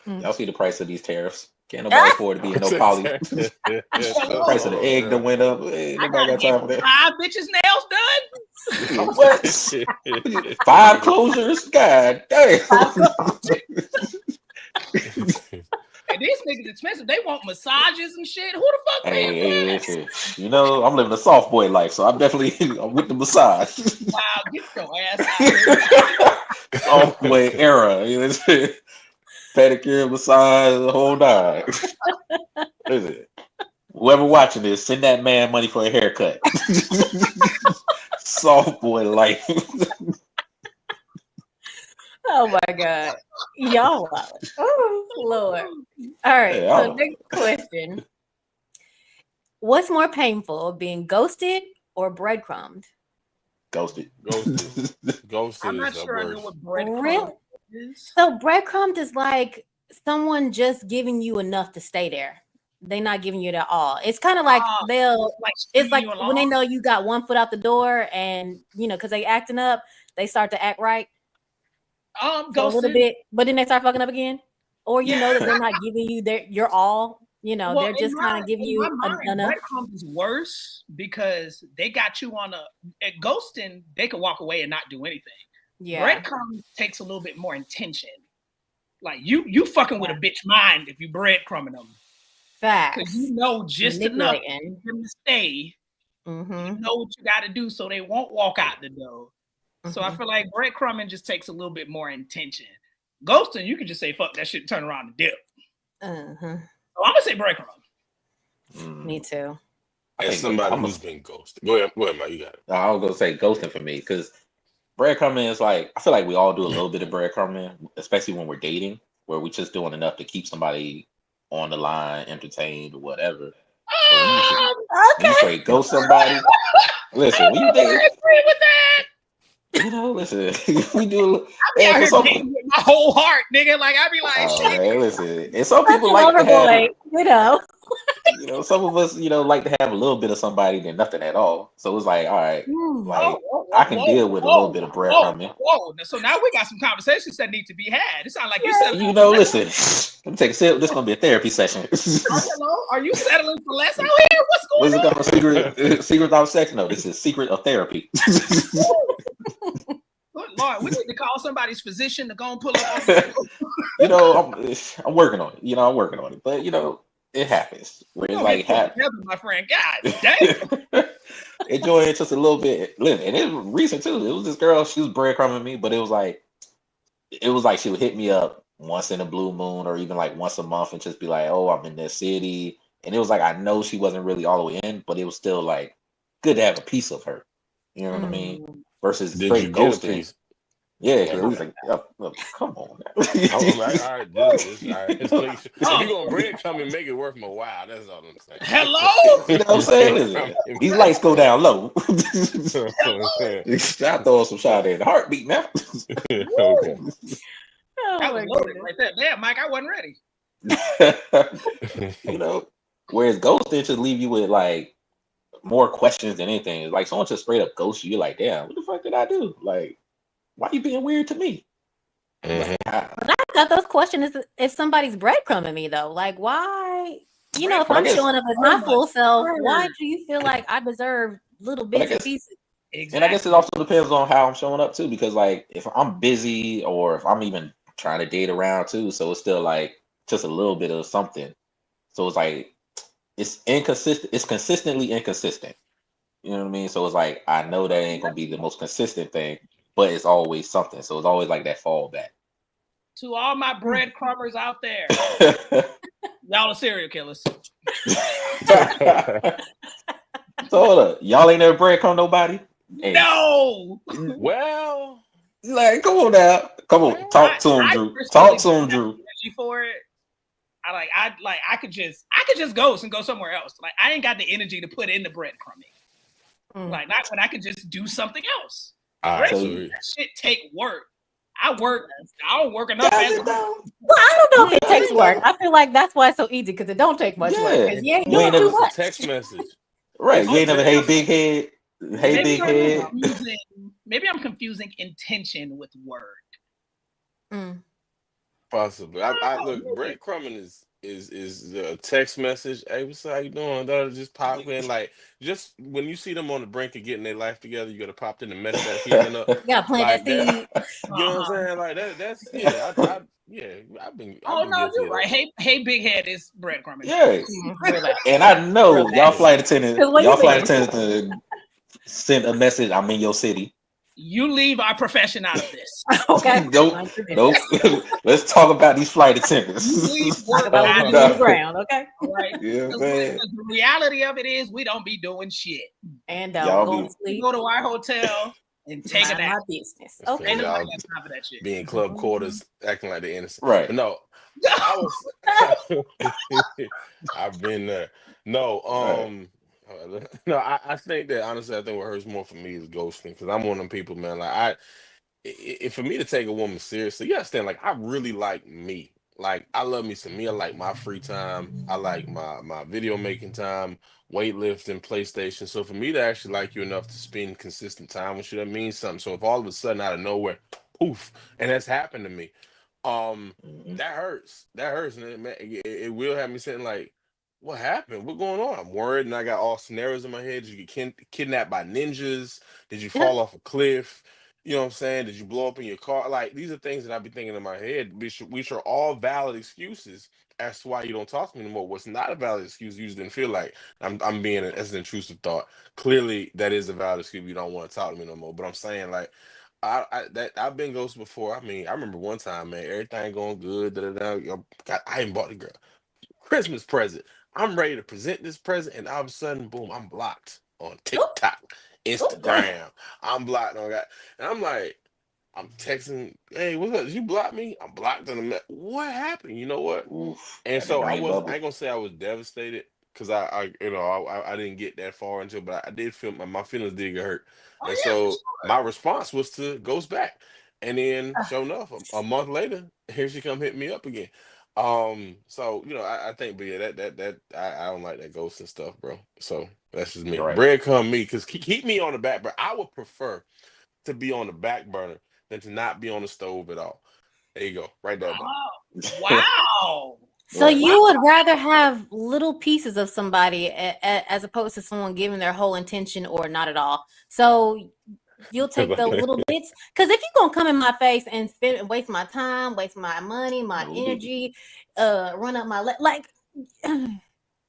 Y'all see the price of these tariffs? Can't nobody afford to be in no poly. The price of the egg that went up. Hey, nobody got time for that. 5 bitches nails done. What? 5 closures? God damn. And these niggas expensive. They want massages and shit. Who the fuck paying for that? You know, I'm living a soft boy life, so I'm with the massage. Wow, get your ass out here. Soft boy era. You know, pedicure, massage, the whole nine. Listen, whoever watching this, send that man money for a haircut. Soft boy life. Oh my God. Y'all wild. Oh Lord. All right. So next question. What's more painful, being ghosted or breadcrumbed? Ghosted. I'm not sure I know what breadcrumbed is. So breadcrumbed is like someone just giving you enough to stay there. They're not giving you it at all. It's kind of like it's like when they know you got one foot out the door and, you know, because they acting up, they start to act right. So a little bit, but then they start fucking up again. Or you know that they're not giving you your all. You know, they're just kind of giving you enough. Breadcrumbs is worse because they got you on at ghosting. They could walk away and not do anything. Yeah, breadcrumbs takes a little bit more intention. Like you fucking with a bitch mind if you breadcrumbing them. Facts. Because you know just enough for them to stay. You know what you got to do so they won't walk out the door. So I feel like breadcrumbing just takes a little bit more intention. Ghosting, you can just say fuck that shit and turn around and dip. I'm gonna say breadcrumb. Me too. As somebody who's been ghosted. Go ahead, Mike. You got it. I was gonna say ghosting for me because breadcrumbing is like I feel like we all do a little bit of breadcrumbing, especially when we're dating, where we're just doing enough to keep somebody on the line, entertained, or whatever. But when you straight ghost somebody, listen, when you date, I agree with that. Listen, we do. I be out here dating with my whole heart, nigga. Like I be like, shit. Man, listen, and some people like to have, some of us, like to have a little bit of somebody than nothing at all. So it's like, all right, like I can deal with a little bit of breadcrumbing. So now we got some conversations that need to be had. It sounds like you said, listen, let me take a sip. This is gonna be a therapy session. Hello, are you settling for less out here? What's going on? Secret of sex? No, this is secret of therapy. Good Lord, we need to call somebody's physician to go and pull up. I'm working on it. I'm working on it, but it happens. Where it's like together, my friend. God damn. Enjoy it just a little bit, and it was recent too. It was this girl. She was breadcrumbing me, but it was like she would hit me up once in a blue moon, or even like once a month, and just be like, "Oh, I'm in this city," and it was like I know she wasn't really all the way in, but it was still like good to have a piece of her. You know what I mean? Versus straight ghosting. Yeah, it was like, come on. All right, if you're gonna breadcrumb and make it worth my while, that's all I'm saying. Hello, you know what I'm saying? Listen, these lights go down low. I throw some shot in the heartbeat, man. Okay. That was loaded right there. Damn, Mike, I wasn't ready. Whereas ghosting should leave you with like more questions than anything. Like someone just straight up ghosts you. You're like, damn, what the fuck did I do? Like, why are you being weird to me? But I got those questions if somebody's breadcrumbing me though. Like, why? If I'm showing up as my full self, why do you feel like I deserve little bits and pieces? Exactly. And I guess it also depends on how I'm showing up too, because like if I'm busy or if I'm even trying to date around too, so it's still like just a little bit of something. So it's like it's inconsistent. It's consistently inconsistent. You know what I mean? So it's like I know that ain't gonna be the most consistent thing, but it's always something. So it's always like that fallback. To all my breadcrumbers out there, y'all are serial killers. So hold up, y'all ain't never breadcrumb nobody? Hey. No. Well, like come on now, come on, talk to him, Drew. Talk to him, Drew. For it, I could just ghost and go somewhere else. Like I ain't got the energy to put in the breadcrumbing. Like not when I could just do something else. Right, that shit take work. I don't work enough. Well, I don't know if it takes work. I feel like that's why it's so easy because it don't take much work. You ain't doing too much. Text message, right? You ain't never hey big head, hey big head. Maybe I'm confusing intention with word. Possibly. I look. Breadcrumbing is a text message. Hey, what's up? How you doing? That'll just pop in. Like just when you see them on the brink of getting their life together, you gotta pop in and mess that feeling up. Yeah, plant that seed. You know what I'm saying? Like that's I've been. You're right. Hey, big head is breadcrumbing. Yeah, and I know y'all flight attendants. Y'all flight attendants to send a message. I'm in your city. You leave our profession out of this. Okay. Nope. Let's talk about these flight attendants. Talk about what you do on the ground, okay? Right. Yeah, the reality of it is we don't be doing shit. And go to sleep. Go to our hotel and take a nap. Business. Okay. Ain't nobody got time for that shit. Be in club quarters, acting like they're innocent. Right. But no. I've been there. No, no, I think that honestly, I think what hurts more for me is ghosting because I'm one of them people, man. Like for me to take a woman seriously, you understand? Like I really like me. Like I love me some me. I like my free time. I like my video making time, weightlifting, PlayStation. So for me to actually like you enough to spend consistent time with you, that means something. So if all of a sudden out of nowhere, poof, and that's happened to me, that hurts. That hurts, and it will have me sitting like, what happened? What going on? I'm worried, and I got all scenarios in my head. Did you get kidnapped by ninjas? Did you fall off a cliff? You know what I'm saying? Did you blow up in your car? Like these are things that I be thinking in my head, which are all valid excuses as to why you don't talk to me anymore. What's not a valid excuse? You just didn't feel like I'm being as an intrusive thought. Clearly, that is a valid excuse. You don't want to talk to me no more. But I'm saying like. I've been ghosted before. I mean, I remember one time, man, everything going good. I ain't bought the girl. Christmas present. I'm ready to present this present, and all of a sudden, boom, I'm blocked on TikTok, Instagram. I'm blocked on that. And I'm like, I'm texting, hey, what's up? Did you block me? I'm blocked on the what happened? You know what? Oof, And had the so I brain wasn't, I bubble. ain't gonna say I was devastated because I didn't get that far into it, but I did feel my feelings did get hurt. Oh And yeah, for so sure. my response was to ghost back. And then sure enough, a month later, here she come hit me up again. So I think, but yeah, I don't like that ghosting stuff, bro. So that's just me. You're right. Bread come me because keep me on the back burner. I would prefer to be on the back burner than to not be on the stove at all. There you go. Write that down. Oh, wow. So Right. you would rather have little pieces of somebody as opposed to someone giving their whole intention or not at all. So you'll take the little bits, because if you're gonna come in my face and spend and waste my time, waste my money, my No biggie. energy, run up my like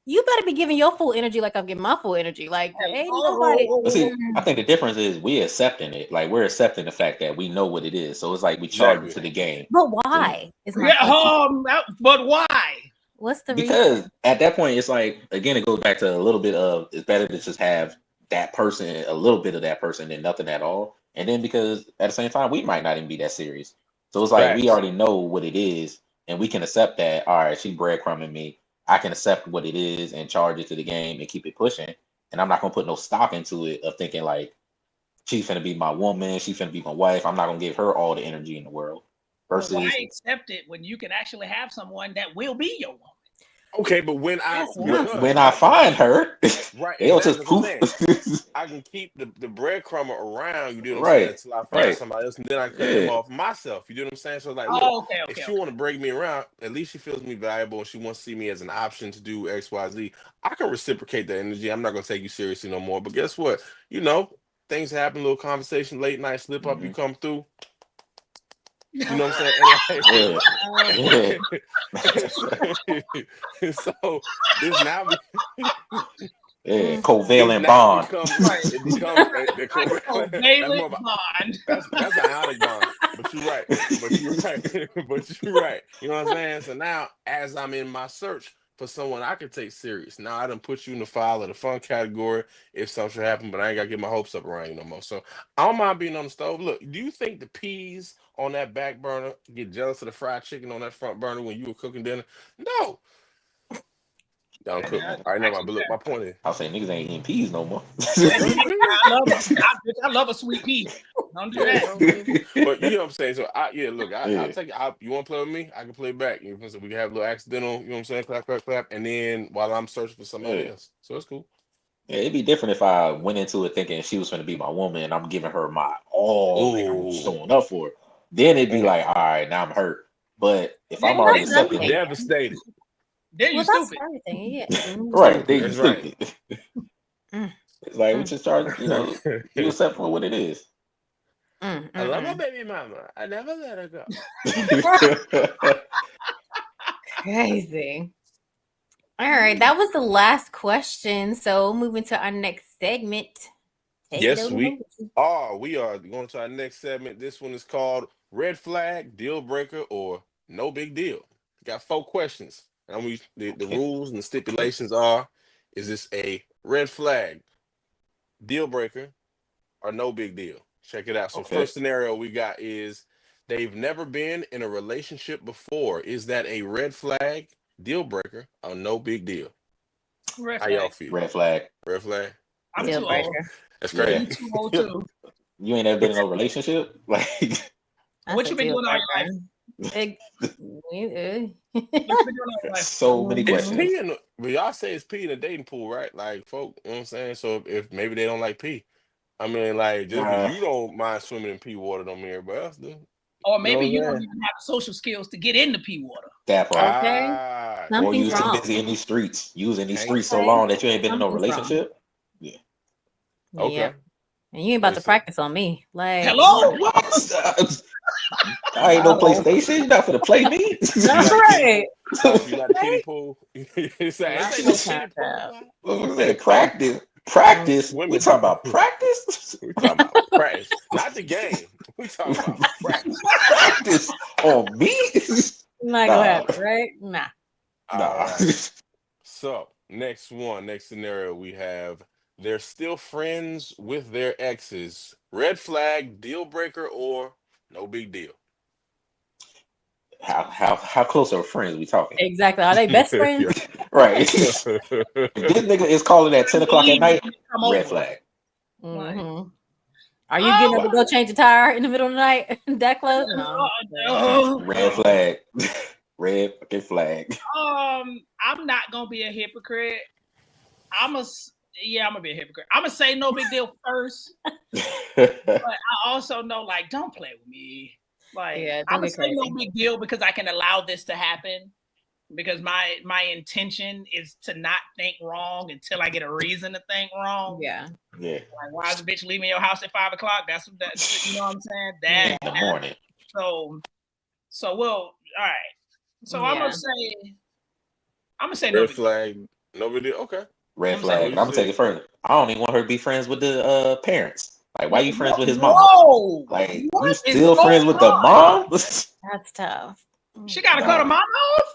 you better be giving your full energy like I'm giving my full energy. Like ain't nobody. But see, I think the difference is we accepting it. Like we're accepting the fact that we know what it is. So it's like we charge it Exactly. to the game. But why is my Yeah, question? but why? What's the reason? Because at that point, it's like, again, it goes back to a little bit of it's better to just have that person, a little bit of that person, than nothing at all. And then because at the same time, we might not even be that serious. So it's like we Facts. already know what it is, and we can accept that. All right, she breadcrumbing me. I can accept what it is and charge it to the game and keep it pushing. And I'm not gonna put no stock into it of thinking like she's finna be my woman, she's finna be my wife. I'm not gonna give her all the energy in the world. But why Versus accept it when you can actually have someone that will be your woman? Okay, but when I That's when because I I can find keep her, right, they'll exactly just that's what I'm saying. poof. I can keep the breadcrumber around, you know what I'm saying, Right, until I find right. somebody else, and then I cut them Yeah. off myself. You know what I'm saying? So like, look, Oh, okay, if okay, she okay. want to break me around, at least she feels me valuable and she wants to see me as an option to do X, Y, Z. I can reciprocate that energy. I'm not gonna take you seriously no more. But guess what? You know, things happen, little conversation, late night slip up, you Hmm. come through. You know what I'm saying? Yeah, yeah. And like, so this now Yeah, this covalent now bond. becomes Right. it becomes the Oh, that's more Valent of a Bond. that's an ionic bond. But you're right. But you're right. But you're right. You know what I'm saying? So now as I'm in my search for someone I can take serious, now I done put you in the file of the fun category if something should happen, but I ain't gotta get my hopes up around you no more. So I don't mind being on the stove. Look, do you think the peas on that back burner get jealous of the fried chicken on that front burner when you were cooking dinner? No. Don't And cook. Man, I know my actually, but look, my point is I'll say niggas ain't eating peas no more. what do you mean? I love, I love a sweet pea. Don't do Yeah, that. don't do it. But you know what I'm saying. So look, I'll Yeah. take it. You want to play with me? I can play back. You know, so we can have a little accidental. You know what I'm saying? Clap, clap, clap, and then while I'm searching for somebody Yeah. else, so it's cool. Yeah, it'd be different if I went into it thinking she was going to be my woman and I'm giving her my all, like I'm Ooh, showing up for her. Then it'd be mm. like, all right, now I'm hurt. But if Then I'm you Well, already that's stupid. for accepting, everything. Devastated. Then you Well, that's stupid. for everything. Yeah. right, then Stupid. you That's right. stupid. Mm, It's like we mm, just charge, you accept for what it is. I love my mm. baby mama. I never let her go. Crazy. All right, that was the last question. So moving to our next segment. Take it Yes, over. we are. We are going to our next segment. This one is called Red Flag, Deal Breaker, or No Big Deal. Got 4 questions. And the Okay. rules and the stipulations are: is this a red flag, deal breaker, or no big deal? Check it out. So Okay. first scenario we got is they've never been in a relationship before. Is that a red flag, deal breaker, or no big deal? Red How y'all flag. feel? Red flag. Red flag? I'm Deal too old. breaker. That's Yeah. You crazy. too old too. You ain't ever been in a relationship? Like That's What a you been deal doing all your life? breaker. It- What you been doing all your life? so many It's Mhm. questions. pee in the, but y'all say it's pee in the dating pool, right? Like, folk, you know what I'm saying? So if maybe they don't like pee. I mean, like, just because Uh, you don't mind swimming in pee water don't mean everybody else do. Or You know maybe what you I'm don't saying? even have the social skills to get in the pea water. that part. Okay. Ah, Or there Something's you you too go. wrong. busy in these streets, using these Can't streets so Okay. long swim. that you ain't been in no Something's wrong. relationship. Yeah. Okay. Yep. And you ain't about They to said, practice on me. Like, Hello? What? I ain't no no. PlayStation. You not finna play me. you All like the kiddie right. pool? Tasha, you like the kiddie Okay. pool? It's like, this Not ain't no this kiddie time, pool, child. man. What was In the that? car. Practice. Mm, Practice. We Swimming talking pool. about practice. We talking about practice. Not the game. We talking about practice. Practice on me. not gonna Nah. happen, right? Nah. All Nah. right. So next scenario we have they're still friends with their exes. Red flag, deal breaker, or no big deal. How close are friends we talking? Exactly. Are they best friends? Right. If this nigga is calling at 10 o'clock at night, Come red over. flag. Like, Are you getting up to Wow. go change a tire in the middle of the night? That close? No. Red flag. Red fucking flag. I'm not gonna be a hypocrite. I'm gonna be a hypocrite. I'm gonna say no big deal first, but I also know, like, don't play with me. Like, Yeah, I'm don't gonna get say no crazy. big deal because I can allow this to happen. Because my intention is to not think wrong until I get a reason to think wrong. Yeah. Yeah. Like, why is a bitch leaving your house at 5 o'clock? That's you know what I'm saying? In the morning. So we'll all right. So I'm Yeah. gonna say no Red big deal. flag, no big deal. Okay. Red I'm flag. saying But I'm gonna take it further. I don't even want her to be friends with the parents. Like, why you friends with his mama? Whoa! Like, you What is still friends going with the on? mom? That's tough. She gotta cut her mama off?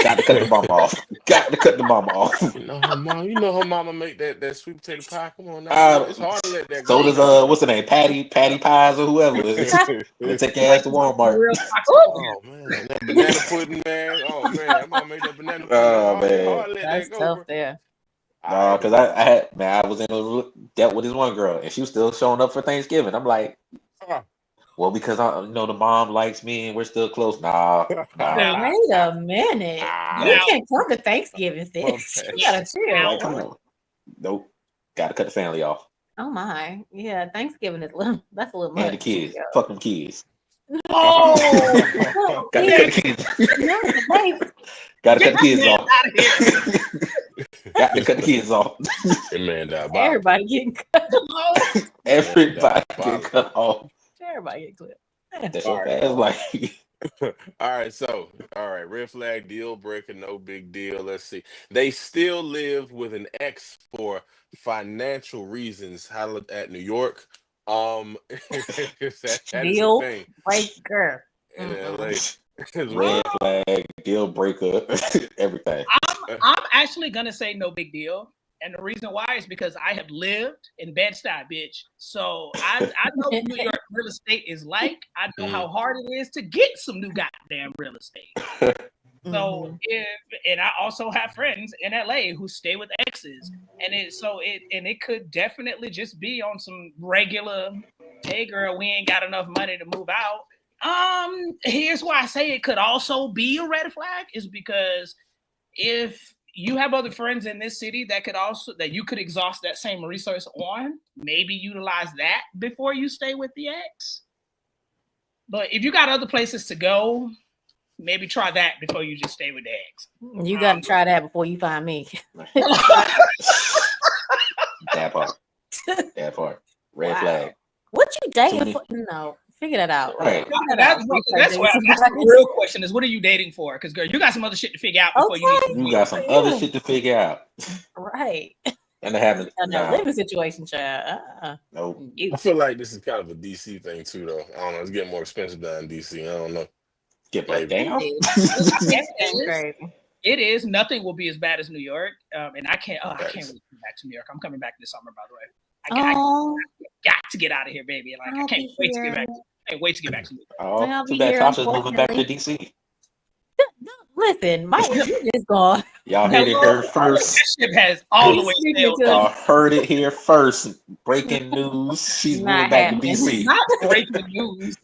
Got to cut the mama off. Got to cut the mama off. You know her mama make that sweet potato pie. Come on now. It's hard to let that So go. does what's the name? Patty Pies or whoever. I'm gonna take your ass to Walmart. Real toxic. Oh man, that banana pudding, man. Oh man, that mama made that banana pudding. Oh, It's man. hard to let That's that go, tough bro. there. No, because I was dealt with this one girl and she was still showing up for Thanksgiving. I'm like, well, because the mom likes me and we're still close. Nah. Now, Wait a minute. Ah. You Now- can't come to Thanksgiving, sis. You gotta chill. Like, come on. Nope. Got to cut the family off. Oh my. Yeah, Thanksgiving is that's a little much. And the kids. Yeah. Fuck them kids. oh, Got to cut the kids. No, babe. Got to cut the get kids that off. out of here. Got to cut the kids off. That man died. Everybody getting cut. Everybody get cut off. Everybody getting clipped. That's All your right. fast like. All right, red flag, deal breaker, no big deal. Let's see. They still live with an ex for financial reasons. How at New York? That is Deal a thing. breaker. In LA. Red flag, deal breaker, everything. I'm actually gonna say no big deal. And the reason why is because I have lived in Bed-Stuy, bitch. So I know what New York real estate is like. I know how hard it is to get some new goddamn real estate. So and I also have friends in LA who stay with exes, and it could definitely just be on some regular, hey girl, we ain't got enough money to move out. Here's why I say it could also be a red flag is because if you have other friends in this city that you could exhaust that same resource on, maybe utilize that before you stay with the ex. But if you got other places to go, maybe try that before you just stay with the ex. You got to try that before you find me. That part. Red flag. What you dating for? No, figure that out. Right. That's the real question is, what are you dating for? Because girl, you got some other shit to figure out before you got some other shit to figure out. Right. And they haven't living situation, child. Nope. I feel like this is kind of a DC thing too, though. I don't know. It's getting more expensive down in DC. I don't know. Get back down. It is. Nothing will be as bad as New York. And I can't wait to come back to New York. I'm coming back this summer, by the way. I got to get out of here, baby. Like I can't wait to get back. I can't wait to get back to New York. Oh, too bad Tasha's moving back to DC. Listen, Mike is gone. Y'all heard it here first. That ship has all the way sailed. Y'all heard it here first. Breaking news. She's moving back to DC. Not breaking news.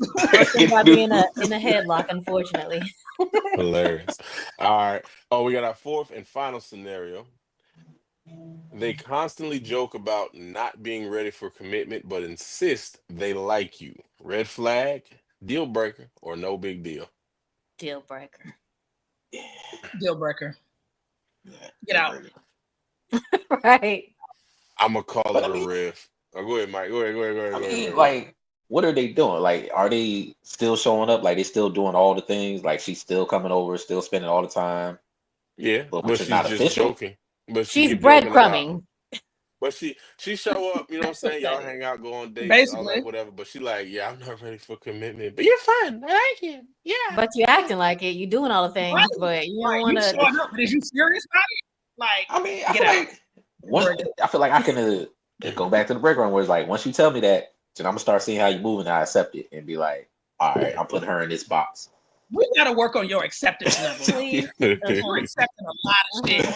Somebody in a headlock, unfortunately. Hilarious. All right. Oh, we got our fourth and final scenario. They constantly joke about not being ready for commitment, but insist they like you. Red flag, deal breaker, or no big deal? Deal breaker. Deal breaker. Get out. Right. I'm gonna call it a riff. Oh, go ahead, Mike. Go ahead. Like, what are they doing? Like, are they still showing up? Like, they still doing all the things? Like, she's still coming over, still spending all the time? Yeah, but she's not just official? joking. But she's breadcrumbing. But she show up, you know what I'm saying? Y'all hang out, go on dates, all that, Basically. whatever. But she like, yeah, I'm not ready for commitment. But you're fun. I like you. Yeah. But you acting like it. You doing all the things, Right. but you Like, don't want you to. showing up, but is you serious about it? Like, I mean, I get feel out. like I feel like I can go back to the break room where it's like once you tell me that, then I'm gonna start seeing how you move and I accept it and be like, all right, I'm putting her in this box. We gotta work on your acceptance level. Please. You're accepting a lot of shit.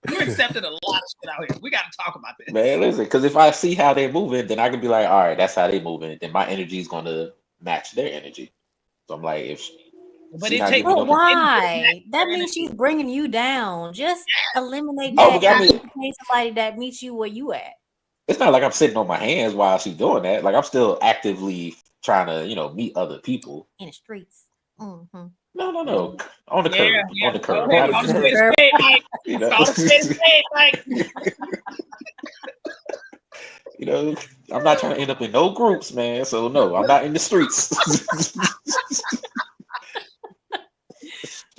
You're accepting a lot of shit out here. We gotta talk about this. Man, listen, because if I see how they're moving, then I can be like, all right, that's how they moving. Then my energy is gonna match their energy. So I'm like, if But see it how takes. good we But don't. why? That means she's bringing you down. Just eliminate Oh, that but I and mean, entertain somebody that meets you where you at. it's not like I'm sitting on my hands while she's doing that. Like I'm still actively trying to, meet other people. In the streets. Mm-hmm. No. On the Yeah, curb. yeah. On the Go curb. ahead. On the Call the curb. spade a spade, Mike. You know, Call the spade a spade, Mike. I'm not trying to end up in no groups, man. So no, I'm not in the streets.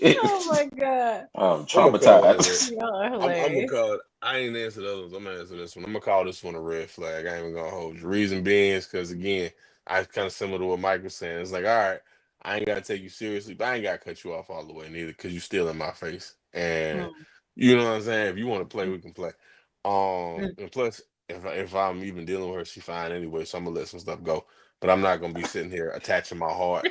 Oh my god. I'm I'm gonna call it. traumatized. Y'all are I'm gonna hilarious. call it. I ain't answer the others. I'm gonna answer this one. I'm gonna call this one a red flag. I ain't even gonna hold you. Reason being is because again, I kind of similar to what Mike was saying. It's like, all right, I ain't gotta take you seriously, but I ain't gotta cut you off all the way neither, because you still in my face. And you know what I'm saying? If you want to play, we can play. And plus, if I'm even dealing with her, she fine anyway, so I'm gonna let some stuff go. But I'm not gonna be sitting here attaching my heart to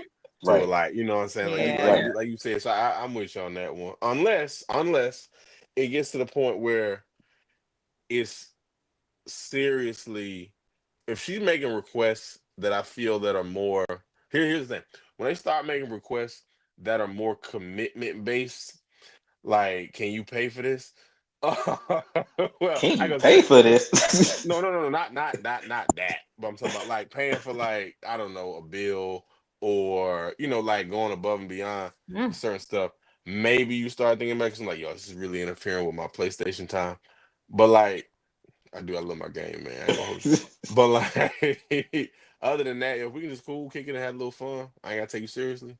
it, Right. like, you know what I'm saying? Like Yeah. Right. you said. So I'm with you on that one. Unless it gets to the point where it's seriously, if she's making requests that I feel that are more here's the thing. When they start making requests that are more commitment based, like, can you pay for this? Well, Can I you gotta pay say, for this? no, not that. But I'm talking about like paying for, like, I don't know, a bill, or like going above and beyond for certain stuff. Maybe you start thinking about something like, yo, this is really interfering with my PlayStation time. But like, I love my game, man. I ain't gonna hold you. But like, other than that, if we can just cool, kick it, and have a little fun, I ain't gotta take you seriously.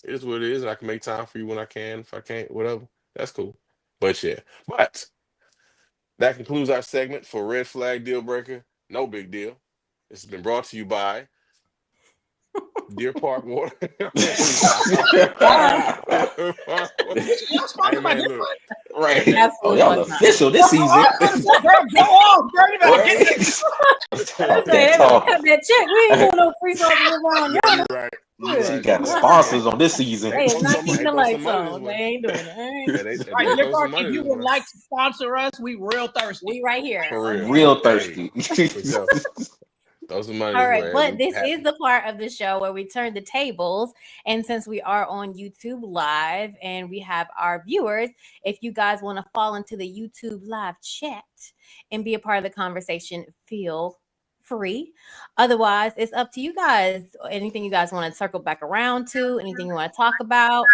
It is what it is, and I can make time for you when I can. If I can't, whatever, that's cool. But yeah, but that concludes our segment for Red Flag Deal Breaker. No big deal. This has been brought to you by Deer Park Water. Y'all Hey sponsored by man, this look. Right. Hey, Oh, Absolutely y'all was not. official this season. Go off, girl. You better get this. Talk So that everybody talk. cut that check. We ain't doing no free sauce around. yeah, Y'all you're right. You're know. She right. got You're right. Hey, sponsors on this season. They is not keeping the throw some lights money this on. They way. ain't doing it. Right, They Deer throw Park, some money if you this would way. like to sponsor us, we real thirsty. We right here. For real. Real Hey, thirsty. for sure. Throw some money All this right, way. but We this happy. is the part of the show where we turn the tables. And since we are on YouTube Live and we have our viewers, if you guys want to fall into the YouTube Live chat and be a part of the conversation, feel free. Otherwise, it's up to you guys. Anything you guys want to circle back around to, anything you want to talk about.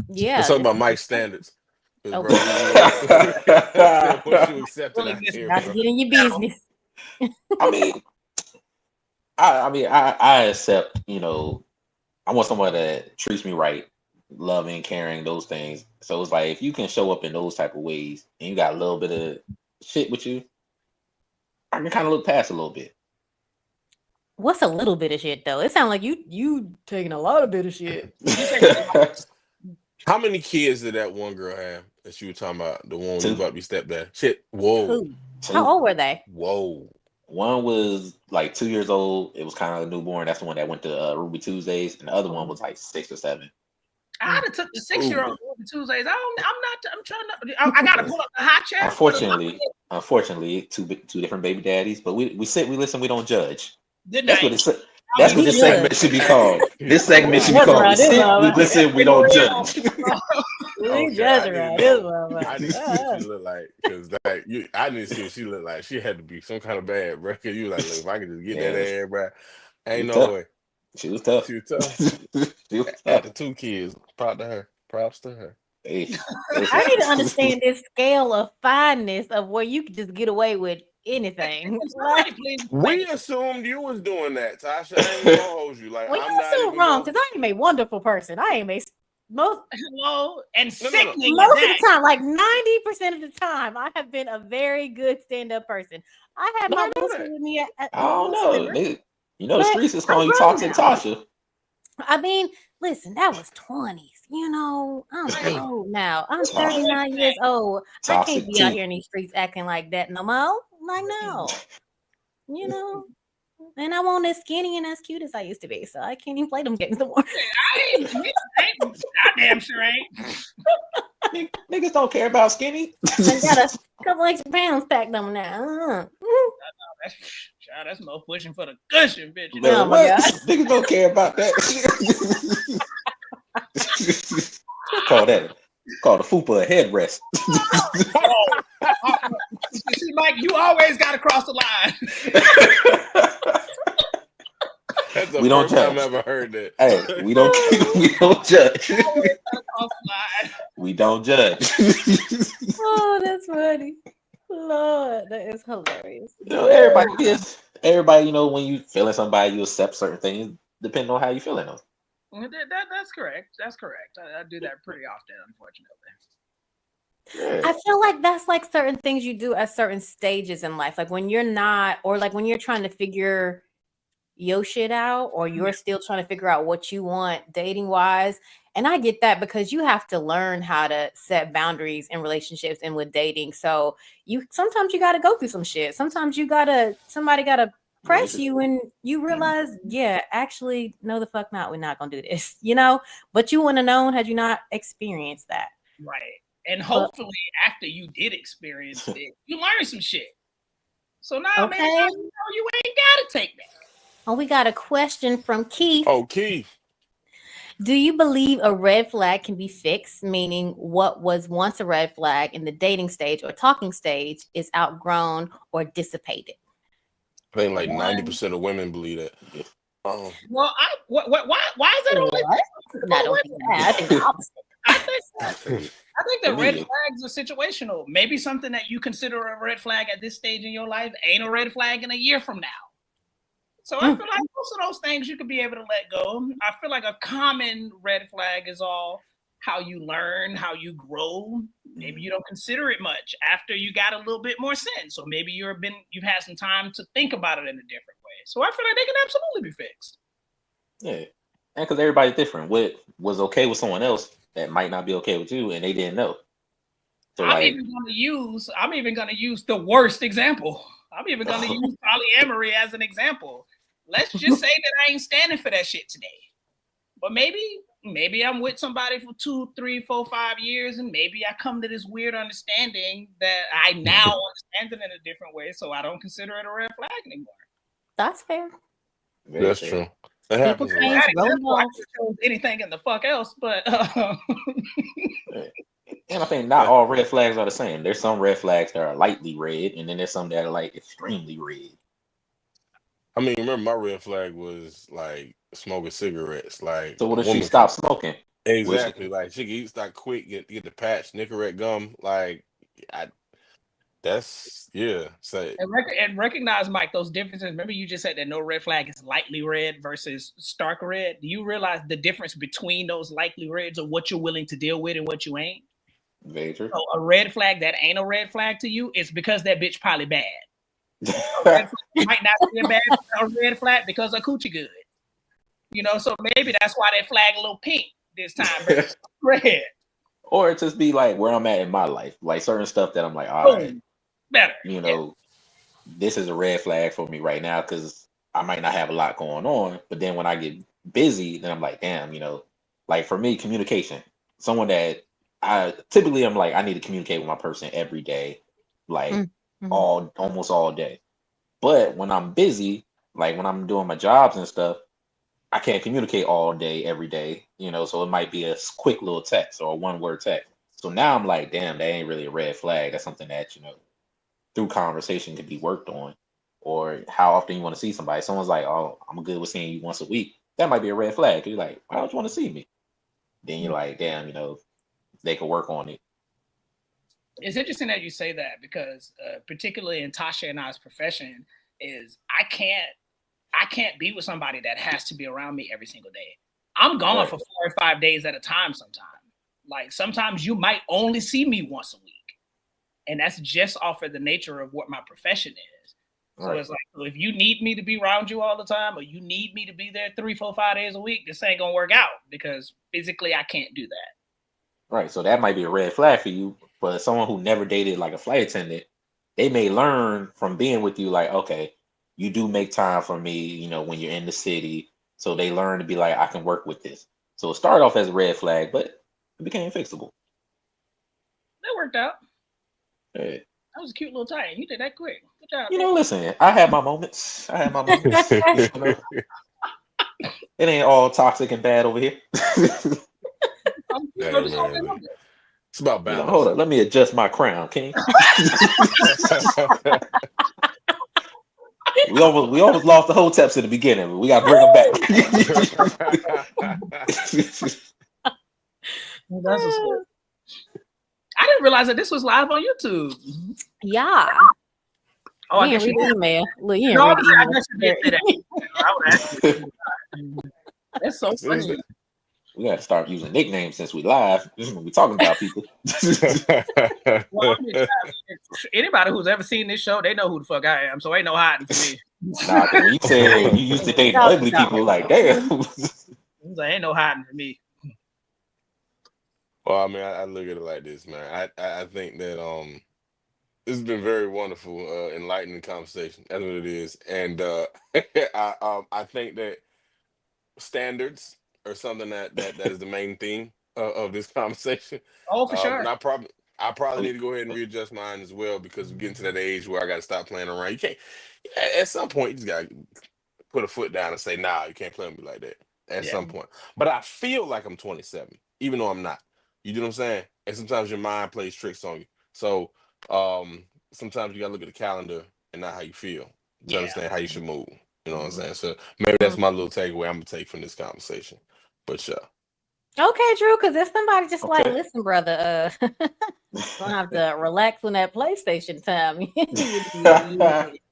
Yeah. Let's talk this about is- Mike's standards. 'Cause, Oh, bro, what you accepting Really out miss here, about to bro? get in your business. I mean, I accept, I want someone that treats me right, loving, caring, those things. So it's like if you can show up in those type of ways and you got a little bit of shit with you, I can kind of look past a little bit. What's a little bit of shit though? It sounds like you taking a lot of bit of shit. How many kids did that one girl have that you were talking about? The one when you Two. about to be stepdad? Shit. Whoa. Who? Two. How old were they? Whoa. One was like 2 years old. It was kind of a newborn. That's the one that went to Ruby Tuesdays, and the other one was like 6 or 7. I'd have took the 6-year-old over Tuesdays. I'm trying to. I gotta pull up the hot chair. Unfortunately, two different baby daddies. But we sit, we listen, we don't judge. Didn't That's I? what it's. That's what this should. segment should be called. This segment should be That's called. We right, sit, we it's listen, we don't judge. We Okay, just I need right. to This know. I need to see what she looked like, because I need to see what she looked like. She had to be some kind of bad, bro. Cause you like, look, if I could just get that Yeah, ass, bro, she ain't was no tough. way. She was tough. She was tough. She was Had tough. the 2 kids. Proud to her. Props to her. Hey, I need to understand this scale of fineness of where you could just get away with anything. Somebody please We explain. assumed you was doing that, Tasha. I ain't even gonna hold you. Like, Well, I'm you're not so even wrong gonna. because I am a wonderful person. I am a Most Hello, and No. sickening most at of that. the time, like 90% of the time, I have been a very good stand-up person. I had No, my I know bullshit that. with me at I don't know. listen, Nigga, you know the but streets is I'm calling you grown Toxic now. Tasha. I mean, listen, that was 20s. I'm Damn. old now. I'm What's wrong with 39 years that? old. I can't Toxic be out T. here in these streets acting like that no more. Like, no. You know? And I won't as skinny and as cute as I used to be. So I can't even play them games no more. I ain't I damn sure ain't. Niggas don't care about skinny. I got a couple extra pounds packed on now. That's more pushing for the cushion, bitch. You know? Man, Oh my what? God. Niggas don't care about that. Call the fupa a headrest. You see, Mike, you always got to cross the line. That's the We don't first time I judge. ever heard that. Hey, we don't judge. Cross the line. We don't judge. Oh, that's funny. Lord, that is hilarious. You know, everybody, when you feeling somebody, you accept certain things depending on how you feeling them. That's correct. That's correct. I do that pretty often, unfortunately. Yeah. I feel like that's like certain things you do at certain stages in life. Like when you're not, or like when you're trying to figure your shit out, or you're still trying to figure out what you want dating wise. And I get that because you have to learn how to set boundaries in relationships and with dating. So sometimes you gotta go through some shit. Sometimes somebody gotta press you and you realize, yeah, actually, no the fuck not. We're not gonna do this, But you wouldn't have known had you not experienced that. Right. And hopefully after you did experience it, you learned some shit. So now maybe Okay. you ain't gotta take that. Oh, we got a question from Keith. Oh, Keith. Do you believe a red flag can be fixed, meaning what was once a red flag in the dating stage or talking stage is outgrown or dissipated? I think like 90% of women believe that. Well, why is that only? No, I don't think that. I think the opposite. I think the red flags are situational. Maybe something that you consider a red flag at this stage in your life ain't a red flag in a year from now. So I feel like most of those things you could be able to let go. I feel like a common red flag is all how you learn, how you grow. Maybe you don't consider it much after you got a little bit more sense, or maybe you've had some time to think about it in a different way. So I feel like they can absolutely be fixed. Yeah, and because everybody's different. What was okay with someone else that might not be okay with you, and they didn't know. So I'm even going to use the worst example. I'm even going to use polyamory as an example. Let's just say that I ain't standing for that shit today. But maybe I'm with somebody for 2, 3, 4, 5 years, and maybe I come to this weird understanding that I now understand it in a different way, so I don't consider it a red flag anymore. That's fair. That's true. That happens a lot. I chose anything in the fuck else, but and I think not all red flags are the same. There's some red flags that are lightly red, and then there's some that are like extremely red. I mean, remember my red flag was like smoking cigarettes. Like, so what if she stopped smoking? Exactly. Like she can eat stop quick, get the patch, Nicorette gum. Like, So and recognize, Mike, those differences. Remember, you just said that no red flag is lightly red versus stark red. Do you realize the difference between those lightly reds of what you're willing to deal with and what you ain't? Very true. So a red flag that ain't a red flag to you is because that bitch probably bad. Might not be a red flag because of coochie good. So maybe that's why they flag a little pink this time. Red. Or it just be like where I'm at in my life. Like certain stuff that I'm like, all right. Better. This is a red flag for me right now because I might not have a lot going on. But then when I get busy, then I'm like, damn, like for me, communication. Someone that I'm like, I need to communicate with my person every day, like almost all day. But when I'm busy, like when I'm doing my jobs and stuff, I can't communicate all day, every day, so it might be a quick little text or a one-word text. So now I'm like, damn, that ain't really a red flag. That's something that, through conversation can be worked on. Or how often you want to see somebody. Someone's like, oh, I'm good with seeing you once a week. That might be a red flag. You're like, why don't you want to see me? Then you're like, damn, they could work on it. It's interesting that you say that because particularly in Tasha and I's profession is I can't be with somebody that has to be around me every single day. I'm gone for 4 or 5 days at a time sometimes. Like sometimes you might only see me once a week. And that's just off of the nature of what my profession is. So it's like, so if you need me to be around you all the time, or you need me to be there 3, 4, 5 days a week, this ain't gonna work out because physically I can't do that. Right. So that might be a red flag for you. But someone who never dated like a flight attendant, they may learn from being with you, like, okay, you do make time for me, you know, when you're in the city. So they learn to be like, I can work with this. So it started off as a red flag, but it became fixable. That worked out. Hey. That was a cute little tie. You did that quick. Good job. You know, listen, I had my moments. You know, it ain't all toxic and bad over here. It's about balance. Hold on, let me adjust my crown, King. we almost lost the hoteps in the beginning, but we gotta bring them back. I didn't realize that this was live on YouTube. Yeah. Oh, I guess you read the email. Look, you no, read the I guess you did say that. I would ask you. That's so funny. We got to start using nicknames since we live. We talking about people. Well, I mean, anybody who's ever seen this show, they know who the fuck I am. So ain't no hiding for me. Nah, when you said you used to date ugly people, like damn. Ain't no hiding for me. Well, I mean, I look at it like this, man. I think that this has been very wonderful, enlightening conversation. That's what it is, and I think that standards are something that is the main theme of this conversation. Oh, for sure. And I probably need to go ahead and readjust mine as well because we're getting to that age where I got to stop playing around. You can't. At some point, you just got to put a foot down and say, "Nah, you can't play with me like that." At some point, but I feel like I'm 27, even though I'm not. You know what I'm saying? And sometimes your mind plays tricks on you. So sometimes you gotta look at the calendar and not how you feel to understand how you should move. You know what I'm saying? So maybe that's my little takeaway I'm gonna take from this conversation. But okay, Drew, because if somebody just like, listen, brother, gonna have to relax on that PlayStation time.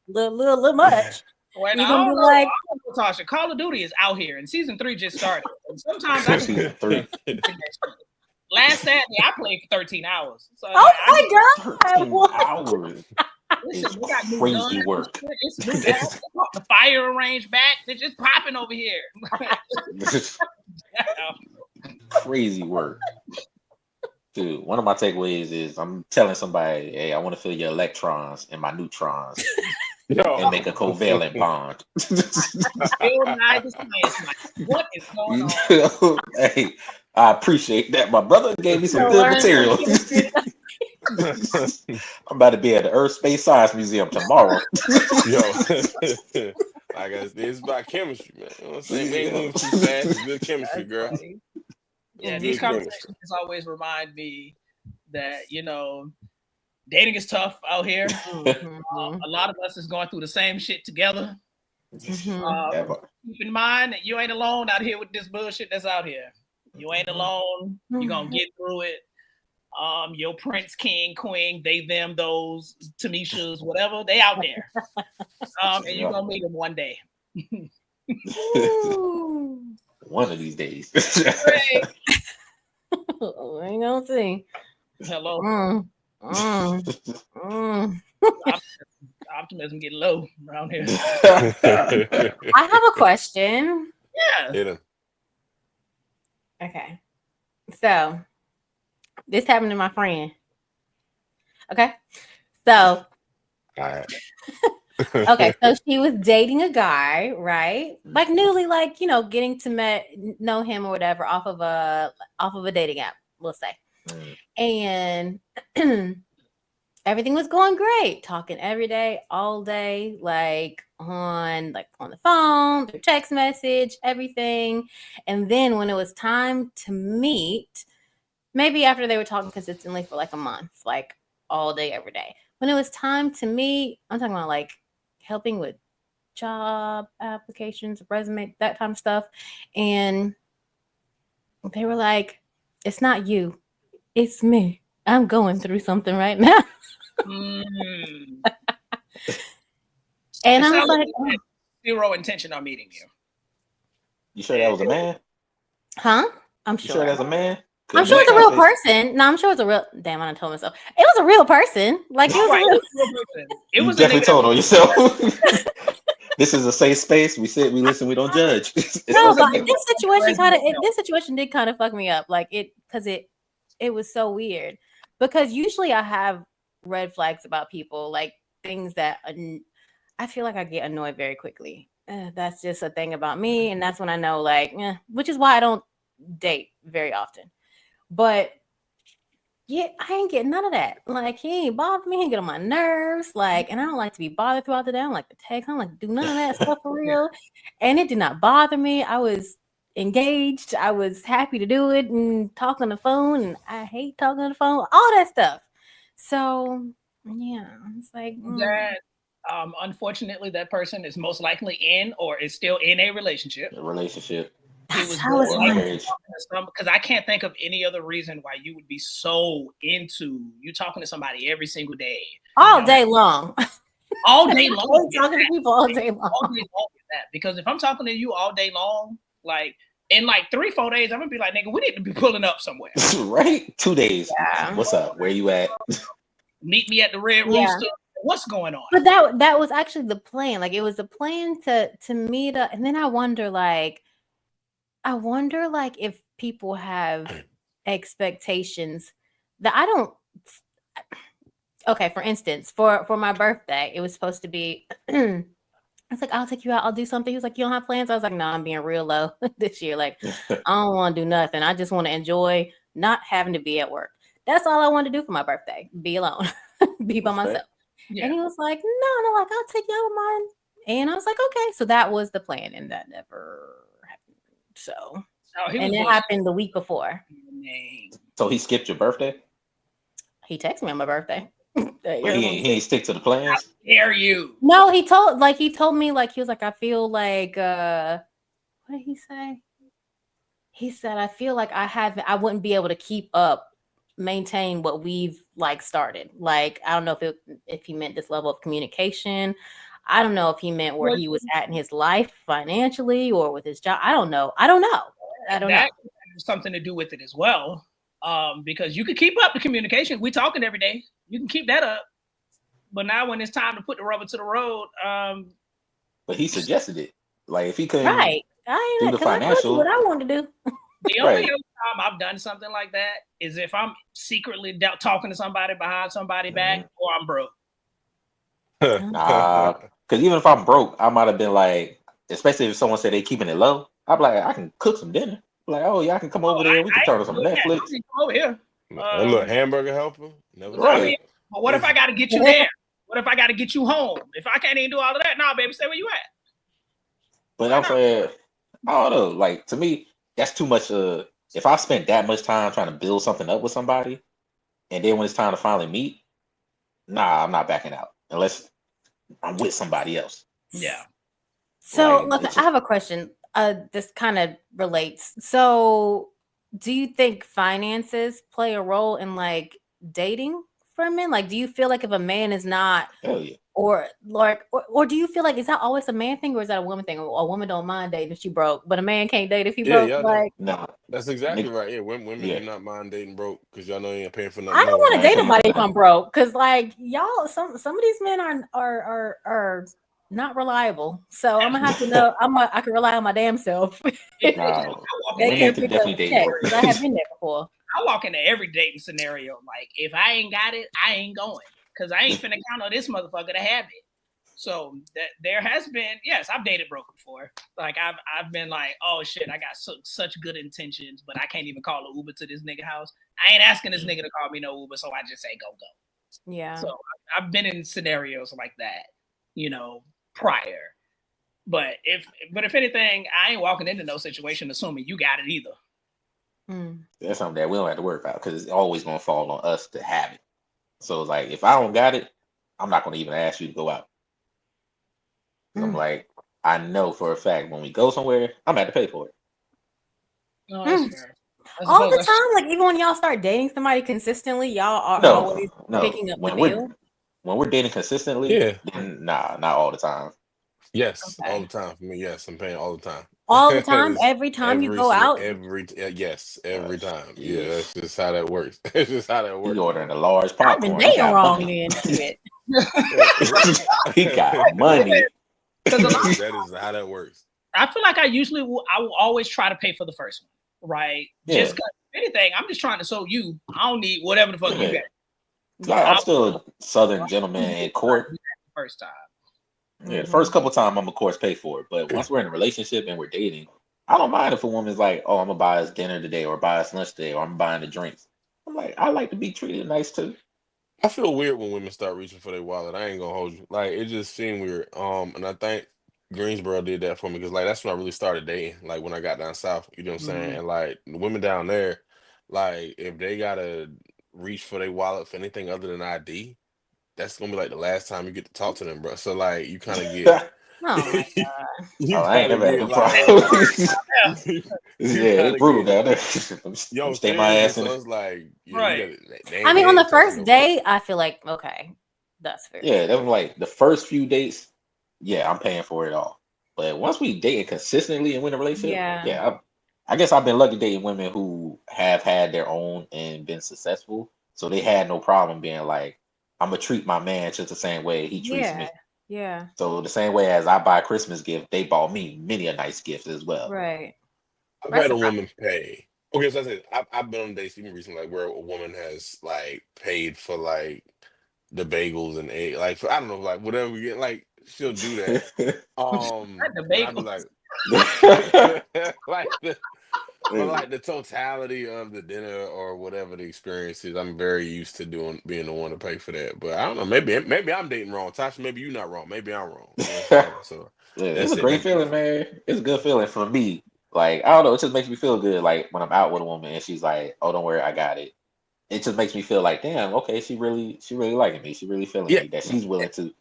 little much. Well, you're gonna be like, Tasha, Call of Duty is out here, and season 3 just started. And sometimes I season 3. Last Saturday, I played for 13 hours. So my God! 13 hours. Listen, we got crazy work. It's new the fire range back. They're just popping over here. Crazy work. Dude, one of my takeaways is I'm telling somebody, hey, I want to feel your electrons and my neutrons and make a covalent bond. What is going on? Hey, I appreciate that. My brother gave me some good material. I'm about to be at the Earth Space Science Museum tomorrow. I guess it's about chemistry, man. You know what I'm saying? We ain't moving too fast. It's good chemistry, girl. Yeah, these conversations always remind me that, you know, dating is tough out here. A lot of us is going through the same shit together. Keep in mind that you ain't alone out here with this bullshit that's out here. You ain't alone. You're going to get through it. Your prince, king, queen, they, them, those, Tamishas, whatever, they out there. And you're going to meet them one day. One of these days. I ain't gonna see. Hello. Optimism getting low around here. I have a question. Yeah. Okay. So this happened to my friend. Okay. So okay, so she was dating a guy, right? Like newly, like, you know, getting to know him or whatever off of a dating app, we'll say. And everything was going great, talking every day, all day, like on the phone, through text message, everything. And then when it was time to meet, maybe after they were talking consistently for like a month, like all day, every day. When it was time to meet, I'm talking about like helping with job applications, resume, that kind of stuff. And they were like, it's not you, it's me. I'm going through something right now. And I was like, zero intention on meeting you. You sure that was a man? Huh? I'm You sure sure. that's a man? I'm sure it's a real person. No, I'm sure it's a real. Damn, I done told myself it was a real person. Like it was a Right, real. it was a real person. It You was a definitely nigga told that on yourself. This is a safe space. We sit, we listen, we don't judge. It's it was No, a but nigga this that situation dressed himself. this situation did kind of fuck me up. Like because it was so weird. Because usually I have red flags about people, like things that I feel like I get annoyed very quickly. That's just a thing about me, and that's when I know, like, which is why I don't date very often. But yeah, I ain't getting none of that. Like, he ain't bother me. He ain't get on my nerves. Like, and I don't like to be bothered throughout the day. I don't like to text. I don't like to do none of that stuff for real. And it did not bother me. I was engaged. I was happy to do it and talk on the phone. And I hate talking on the phone. All that stuff. So yeah, it's like That unfortunately that person is most likely in or is still in a relationship. A relationship. that's how it's or like. marriage. Because I can't think of any other reason why you would be so into you talking to somebody every single day. All day long. All day long. Talking to people all day long. All day long is that. Because if I'm talking to you all day long, like in like 3-4 days, I'm gonna be like, nigga, we need to be pulling up somewhere. Right? 2 days. Yeah. What's up? Where you at? Meet me at the Red Yeah. Rooster. What's going on? But that was actually the plan. Like it was a plan to meet up, and then I wonder like if people have expectations that I don't. Okay, for instance, for my birthday, it was supposed to be. I was like, I'll take you out. I'll do something. He was like, you don't have plans? I was like, no, I'm being real low this year. Like, I don't want to do nothing. I just want to enjoy not having to be at work. That's all I want to do for my birthday. Be alone. Be by myself. Yeah. And he was like, no, like, I'll take you out of mine. And I was like, okay. So that was the plan. And that never happened. So, and it happened the week before. So he skipped your birthday? He texted me on my birthday. But he ain't stick to the plans? How dare you? No, he told me, like, he was like, I feel like, what did he say? He said, I feel like I wouldn't be able to maintain what we've like started. Like, I don't know if he meant this level of communication. I don't know if he meant where he was at in his life financially or with his job. I don't know. That has something to do with it as well. Because you can keep up the communication. We talking every day. You can keep that up. But now when it's time to put the rubber to the road, but he suggested it. Like if he couldn't do the financial, what I want to do. The only other time I've done something like that is if I'm secretly talking to somebody behind somebody's back or I'm broke. Nah, because even if I'm broke, I might have been like, especially if someone said they keeping it low, I'm like, I can cook some dinner. Like, oh yeah, I can come over there. We can turn on some Netflix. Come over here. A little hamburger helper. Right. I mean, but what if I got to get you there? What if I got to get you home? If I can't even do all of that, nah, baby, stay where you at. But I'm saying, I don't know. Like to me, that's too much. If I spent that much time trying to build something up with somebody, and then when it's time to finally meet, nah, I'm not backing out unless I'm with somebody else. Yeah. So, look, I have a question. This kind of relates. So, do you think finances play a role in like dating for men? Like, do you feel like if a man is not, or do you feel like is that always a man thing or is that a woman thing? A woman don't mind dating if she broke, but a man can't date if he broke. Like, no, that's exactly right. Yeah, women do not mind dating broke because y'all know you ain't paying for nothing. I don't want to date nobody if I'm broke because, like, y'all, some of these men are not reliable. So I'm gonna have to know. I can rely on my damn self. They can't pick up the check because I have been there before. I walk into every dating scenario like, if I ain't got it, I ain't going because I ain't finna count on this motherfucker to have it. So there has been, yes, I've dated broke before. Like I've been like, oh shit, I got such good intentions, but I can't even call an Uber to this nigga house. I ain't asking this nigga to call me no Uber, so I just say go. Yeah. So I've been in scenarios like that, prior. But if anything, I ain't walking into no situation assuming you got it either. That's something that we don't have to worry about because it's always gonna fall on us to have it. So it's like if I don't got it, I'm not gonna even ask you to go out. I'm like, I know for a fact when we go somewhere, I'm gonna have to pay for it. No, that's fair. All the time, like even when y'all start dating somebody consistently, y'all are always picking up the bill. When we're dating consistently, then, nah, not all the time. Yes, all the time for me. Yes, I'm paying all the time. All the time, every time you go out. yes, every time. Yeah, Yes. that's just how that works. That's just how that He works. ordering a large I've been popcorn. He dating got wrong money. then. Shit. He got money. Because a lot of That is how that works. I feel like I will always try to pay for the first one, right? Yeah. Just because anything, I'm just trying to show you. I don't need whatever the fuck you Yeah. got. Like, I'm still a Southern gentleman in court. First time. Yeah, the first couple times I'm of course pay for it, but once we're in a relationship and we're dating, I don't mind if a woman's like, "Oh, I'm gonna buy us dinner today, or buy us lunch today, or I'm buying the drinks." I'm like, I like to be treated nice too. I feel weird when women start reaching for their wallet. I ain't gonna hold you. Like it just seemed weird. And I think Greensboro did that for me because like that's when I really started dating. Like when I got down south, you know what I'm saying? And like the women down there, like if they gotta reach for their wallet for anything other than ID, that's gonna be like the last time you get to talk to them, bro. So like you kind of get Oh my god. you Oh, I ain't kind of never had get no like problem. you Yeah, kind it's of brutal get down there. yo Stay my seriously. ass in. So it's like yeah, you Right. got they I ain't, mean, they on the ain't touching first no. day, I feel like okay, that's fair. Yeah, that was like the first few dates. Yeah, I'm paying for it all. But once we dating consistently and we're in a relationship, Yeah. yeah, I guess I've been lucky dating women who have had their own and been successful. So they had no problem being like, I'm gonna treat my man just the same way he treats Yeah. me. Yeah. So the same way as I buy a Christmas gift, they bought me many a nice gift as well. Right. I've had a Reciprocity. woman pay. Okay, so I said I've been on dates even recently, like where a woman has like paid for like the bagels and egg, like for, I don't know, like whatever we get, like she'll do that. The And I'd be bagel. like, like the, but like the totality of the dinner or whatever the experience is, I'm very used to being the one to pay for that. But I don't know, maybe I'm dating wrong, Tasha. Maybe you're not wrong. Maybe I'm wrong. You know what I'm saying? So Yeah, it's that's a it. great feeling, man. It's a good feeling for me. Like, I don't know, it just makes me feel good. Like when I'm out with a woman and she's like, "Oh, don't worry, I got it." It just makes me feel like, damn, okay, she really liking me. She really feeling Yeah, me. That she's willing to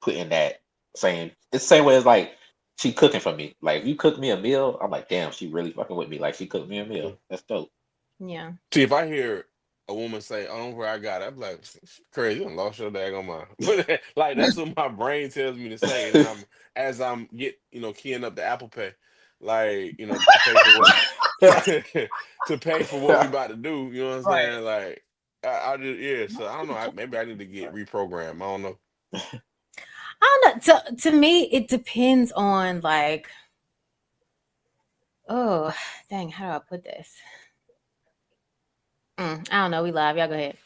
put in that same. It's the same way as like she cooking for me. Like if you cook me a meal, I'm like, damn, she really fucking with me. Like she cooked me a meal. That's dope. Yeah. see, if I hear a woman say, "Oh, don't worry, I got it," I'm like, "She crazy, you done lost your daggone mind." But like that's what my brain tells me to say, and then as I'm keying up the Apple Pay, like to pay for what to pay for what we about to do. You know what I'm Right. saying? Like I just yeah. So I don't know. Maybe I need to get reprogrammed. I don't know. I don't know. To me, it depends on like, oh, dang, how do I put this? I don't know. We live. Y'all go ahead.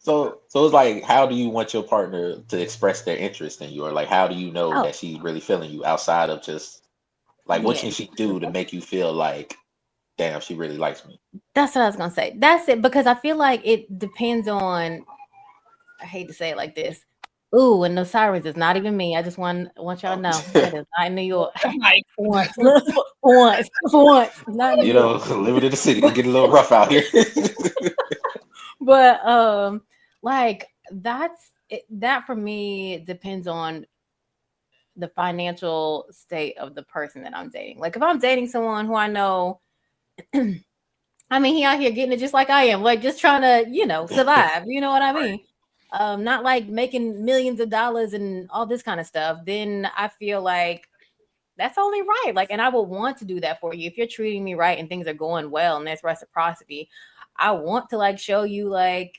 So it's like, how do you want your partner to express their interest in you, or like how do you know Oh, that she's really feeling you outside of just like what yeah. can she do to make you feel like, damn, she really likes me? That's what I was gonna say. That's it because I feel like it depends on. I hate to say it like this. Ooh, and no sirens is not even me. I just want y'all to know that is not in New York. Like, For once, for once, not in New You York. know, living in the city, it get a little rough out here. But like that for me depends on the financial state of the person that I'm dating. Like if I'm dating someone who I know, I mean, he out here getting it just like I am, like just trying to, survive. You know what I mean? Not like making millions of dollars and all this kind of stuff. Then I feel like that's only right. Like, and I will want to do that for you if you're treating me right and things are going well and there's reciprocity. I want to like show you like,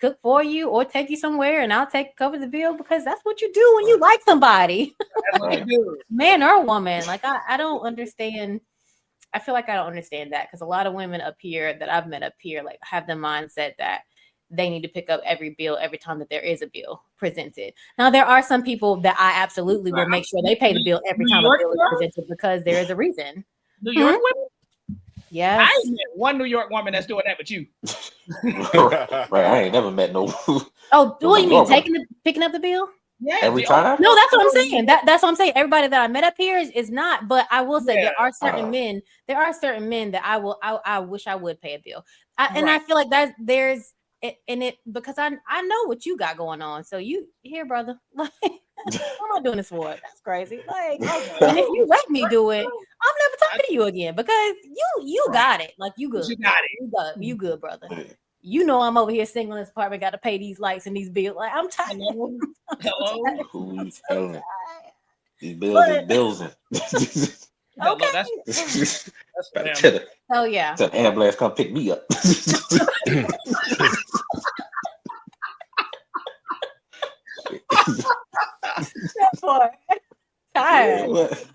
cook for you or take you somewhere and I'll cover the bill because that's what you do when you like somebody, that's what you do. man or woman. Like I don't understand. I feel like I don't understand that because a lot of women up here that I've met up here like have the mindset that they need to pick up every bill every time that there is a bill presented. Now there are some people that I absolutely will make sure they pay the bill every New time a York bill is girl? presented because there is a reason. New York women? Yes. I ain't met one New York woman that's doing that but you. Right, I ain't never met no. Oh, no what do New you mean York woman. picking up the bill? Yeah. Every the time. No, that's what I'm saying. That's what I'm saying. Everybody that I met up here is not, but I will say Yeah. there are certain men. There are certain men that I wish I would pay a bill. And I Right. feel like there's it in it because I know what you got going on. So you here, brother. Like, what am I doing this for? That's crazy. Like, okay. And if you let me do it, I'm never talking to you again because you got it. Like you good. You got it. You good, brother. You know I'm over here single in this apartment, got to pay these lights and these bills. Like I'm tired. Hello. I'm so Hello. tired. Who I'm you so telling? tired. These bills is bills and No, Okay. that's for them. tell Oh yeah. the ambulance come pick me up. That boy. Tired. What?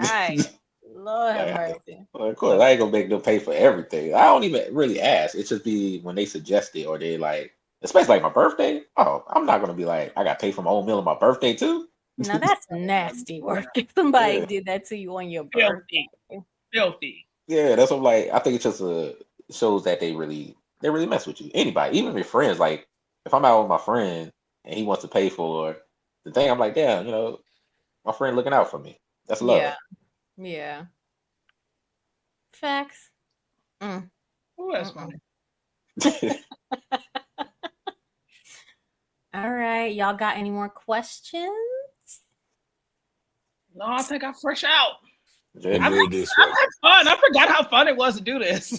Tired. Lord have Like, mercy. well, of course, I ain't gonna make them pay for everything. I don't even really ask. It just be when they suggest it or they like, especially like my birthday. Oh, I'm not gonna be like, I got to pay for my own meal on my birthday too. Now that's nasty work. If somebody Yeah. did that to you on your birthday. Filthy. Yeah, that's what I'm like. I think it just shows that they really mess with you. Anybody, even your friends. Like if I'm out with my friend and he wants to pay for the thing, I'm like, damn, my friend looking out for me. That's love. Yeah. Yeah. Facts. Mm. Oh, that's funny. All right. Y'all got any more questions? No, I think I'm fresh out. We'll Yeah. do it this way. Fun. I forgot how fun it was to do this.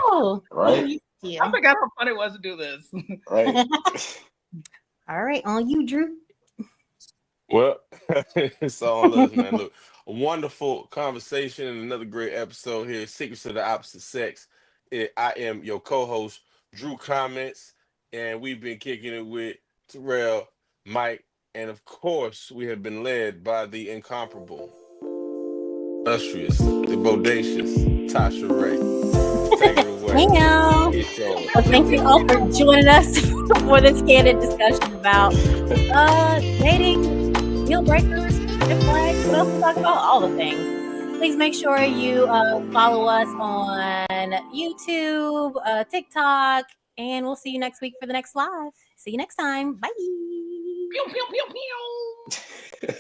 Oh, Right? yeah. I forgot how fun it was to do this. Right. All right. On you, Drew. Well, it's all us, man. Look, a wonderful conversation and another great episode here. Secrets of the Opposite Sex. I am your co-host, Drew Comments, and we've been kicking it with Terrell, Mike, and of course, we have been led by the incomparable, illustrious, the bodacious Tasha Ray. Take it away. Damn. It's yours. Well, thank you all for joining us for this candid discussion about dating, deal breakers, red flags, what else we talk about, all the things. Please make sure you follow us on YouTube, TikTok, and we'll see you next week for the next live. See you next time. Bye. Pew, pew, pew, pew.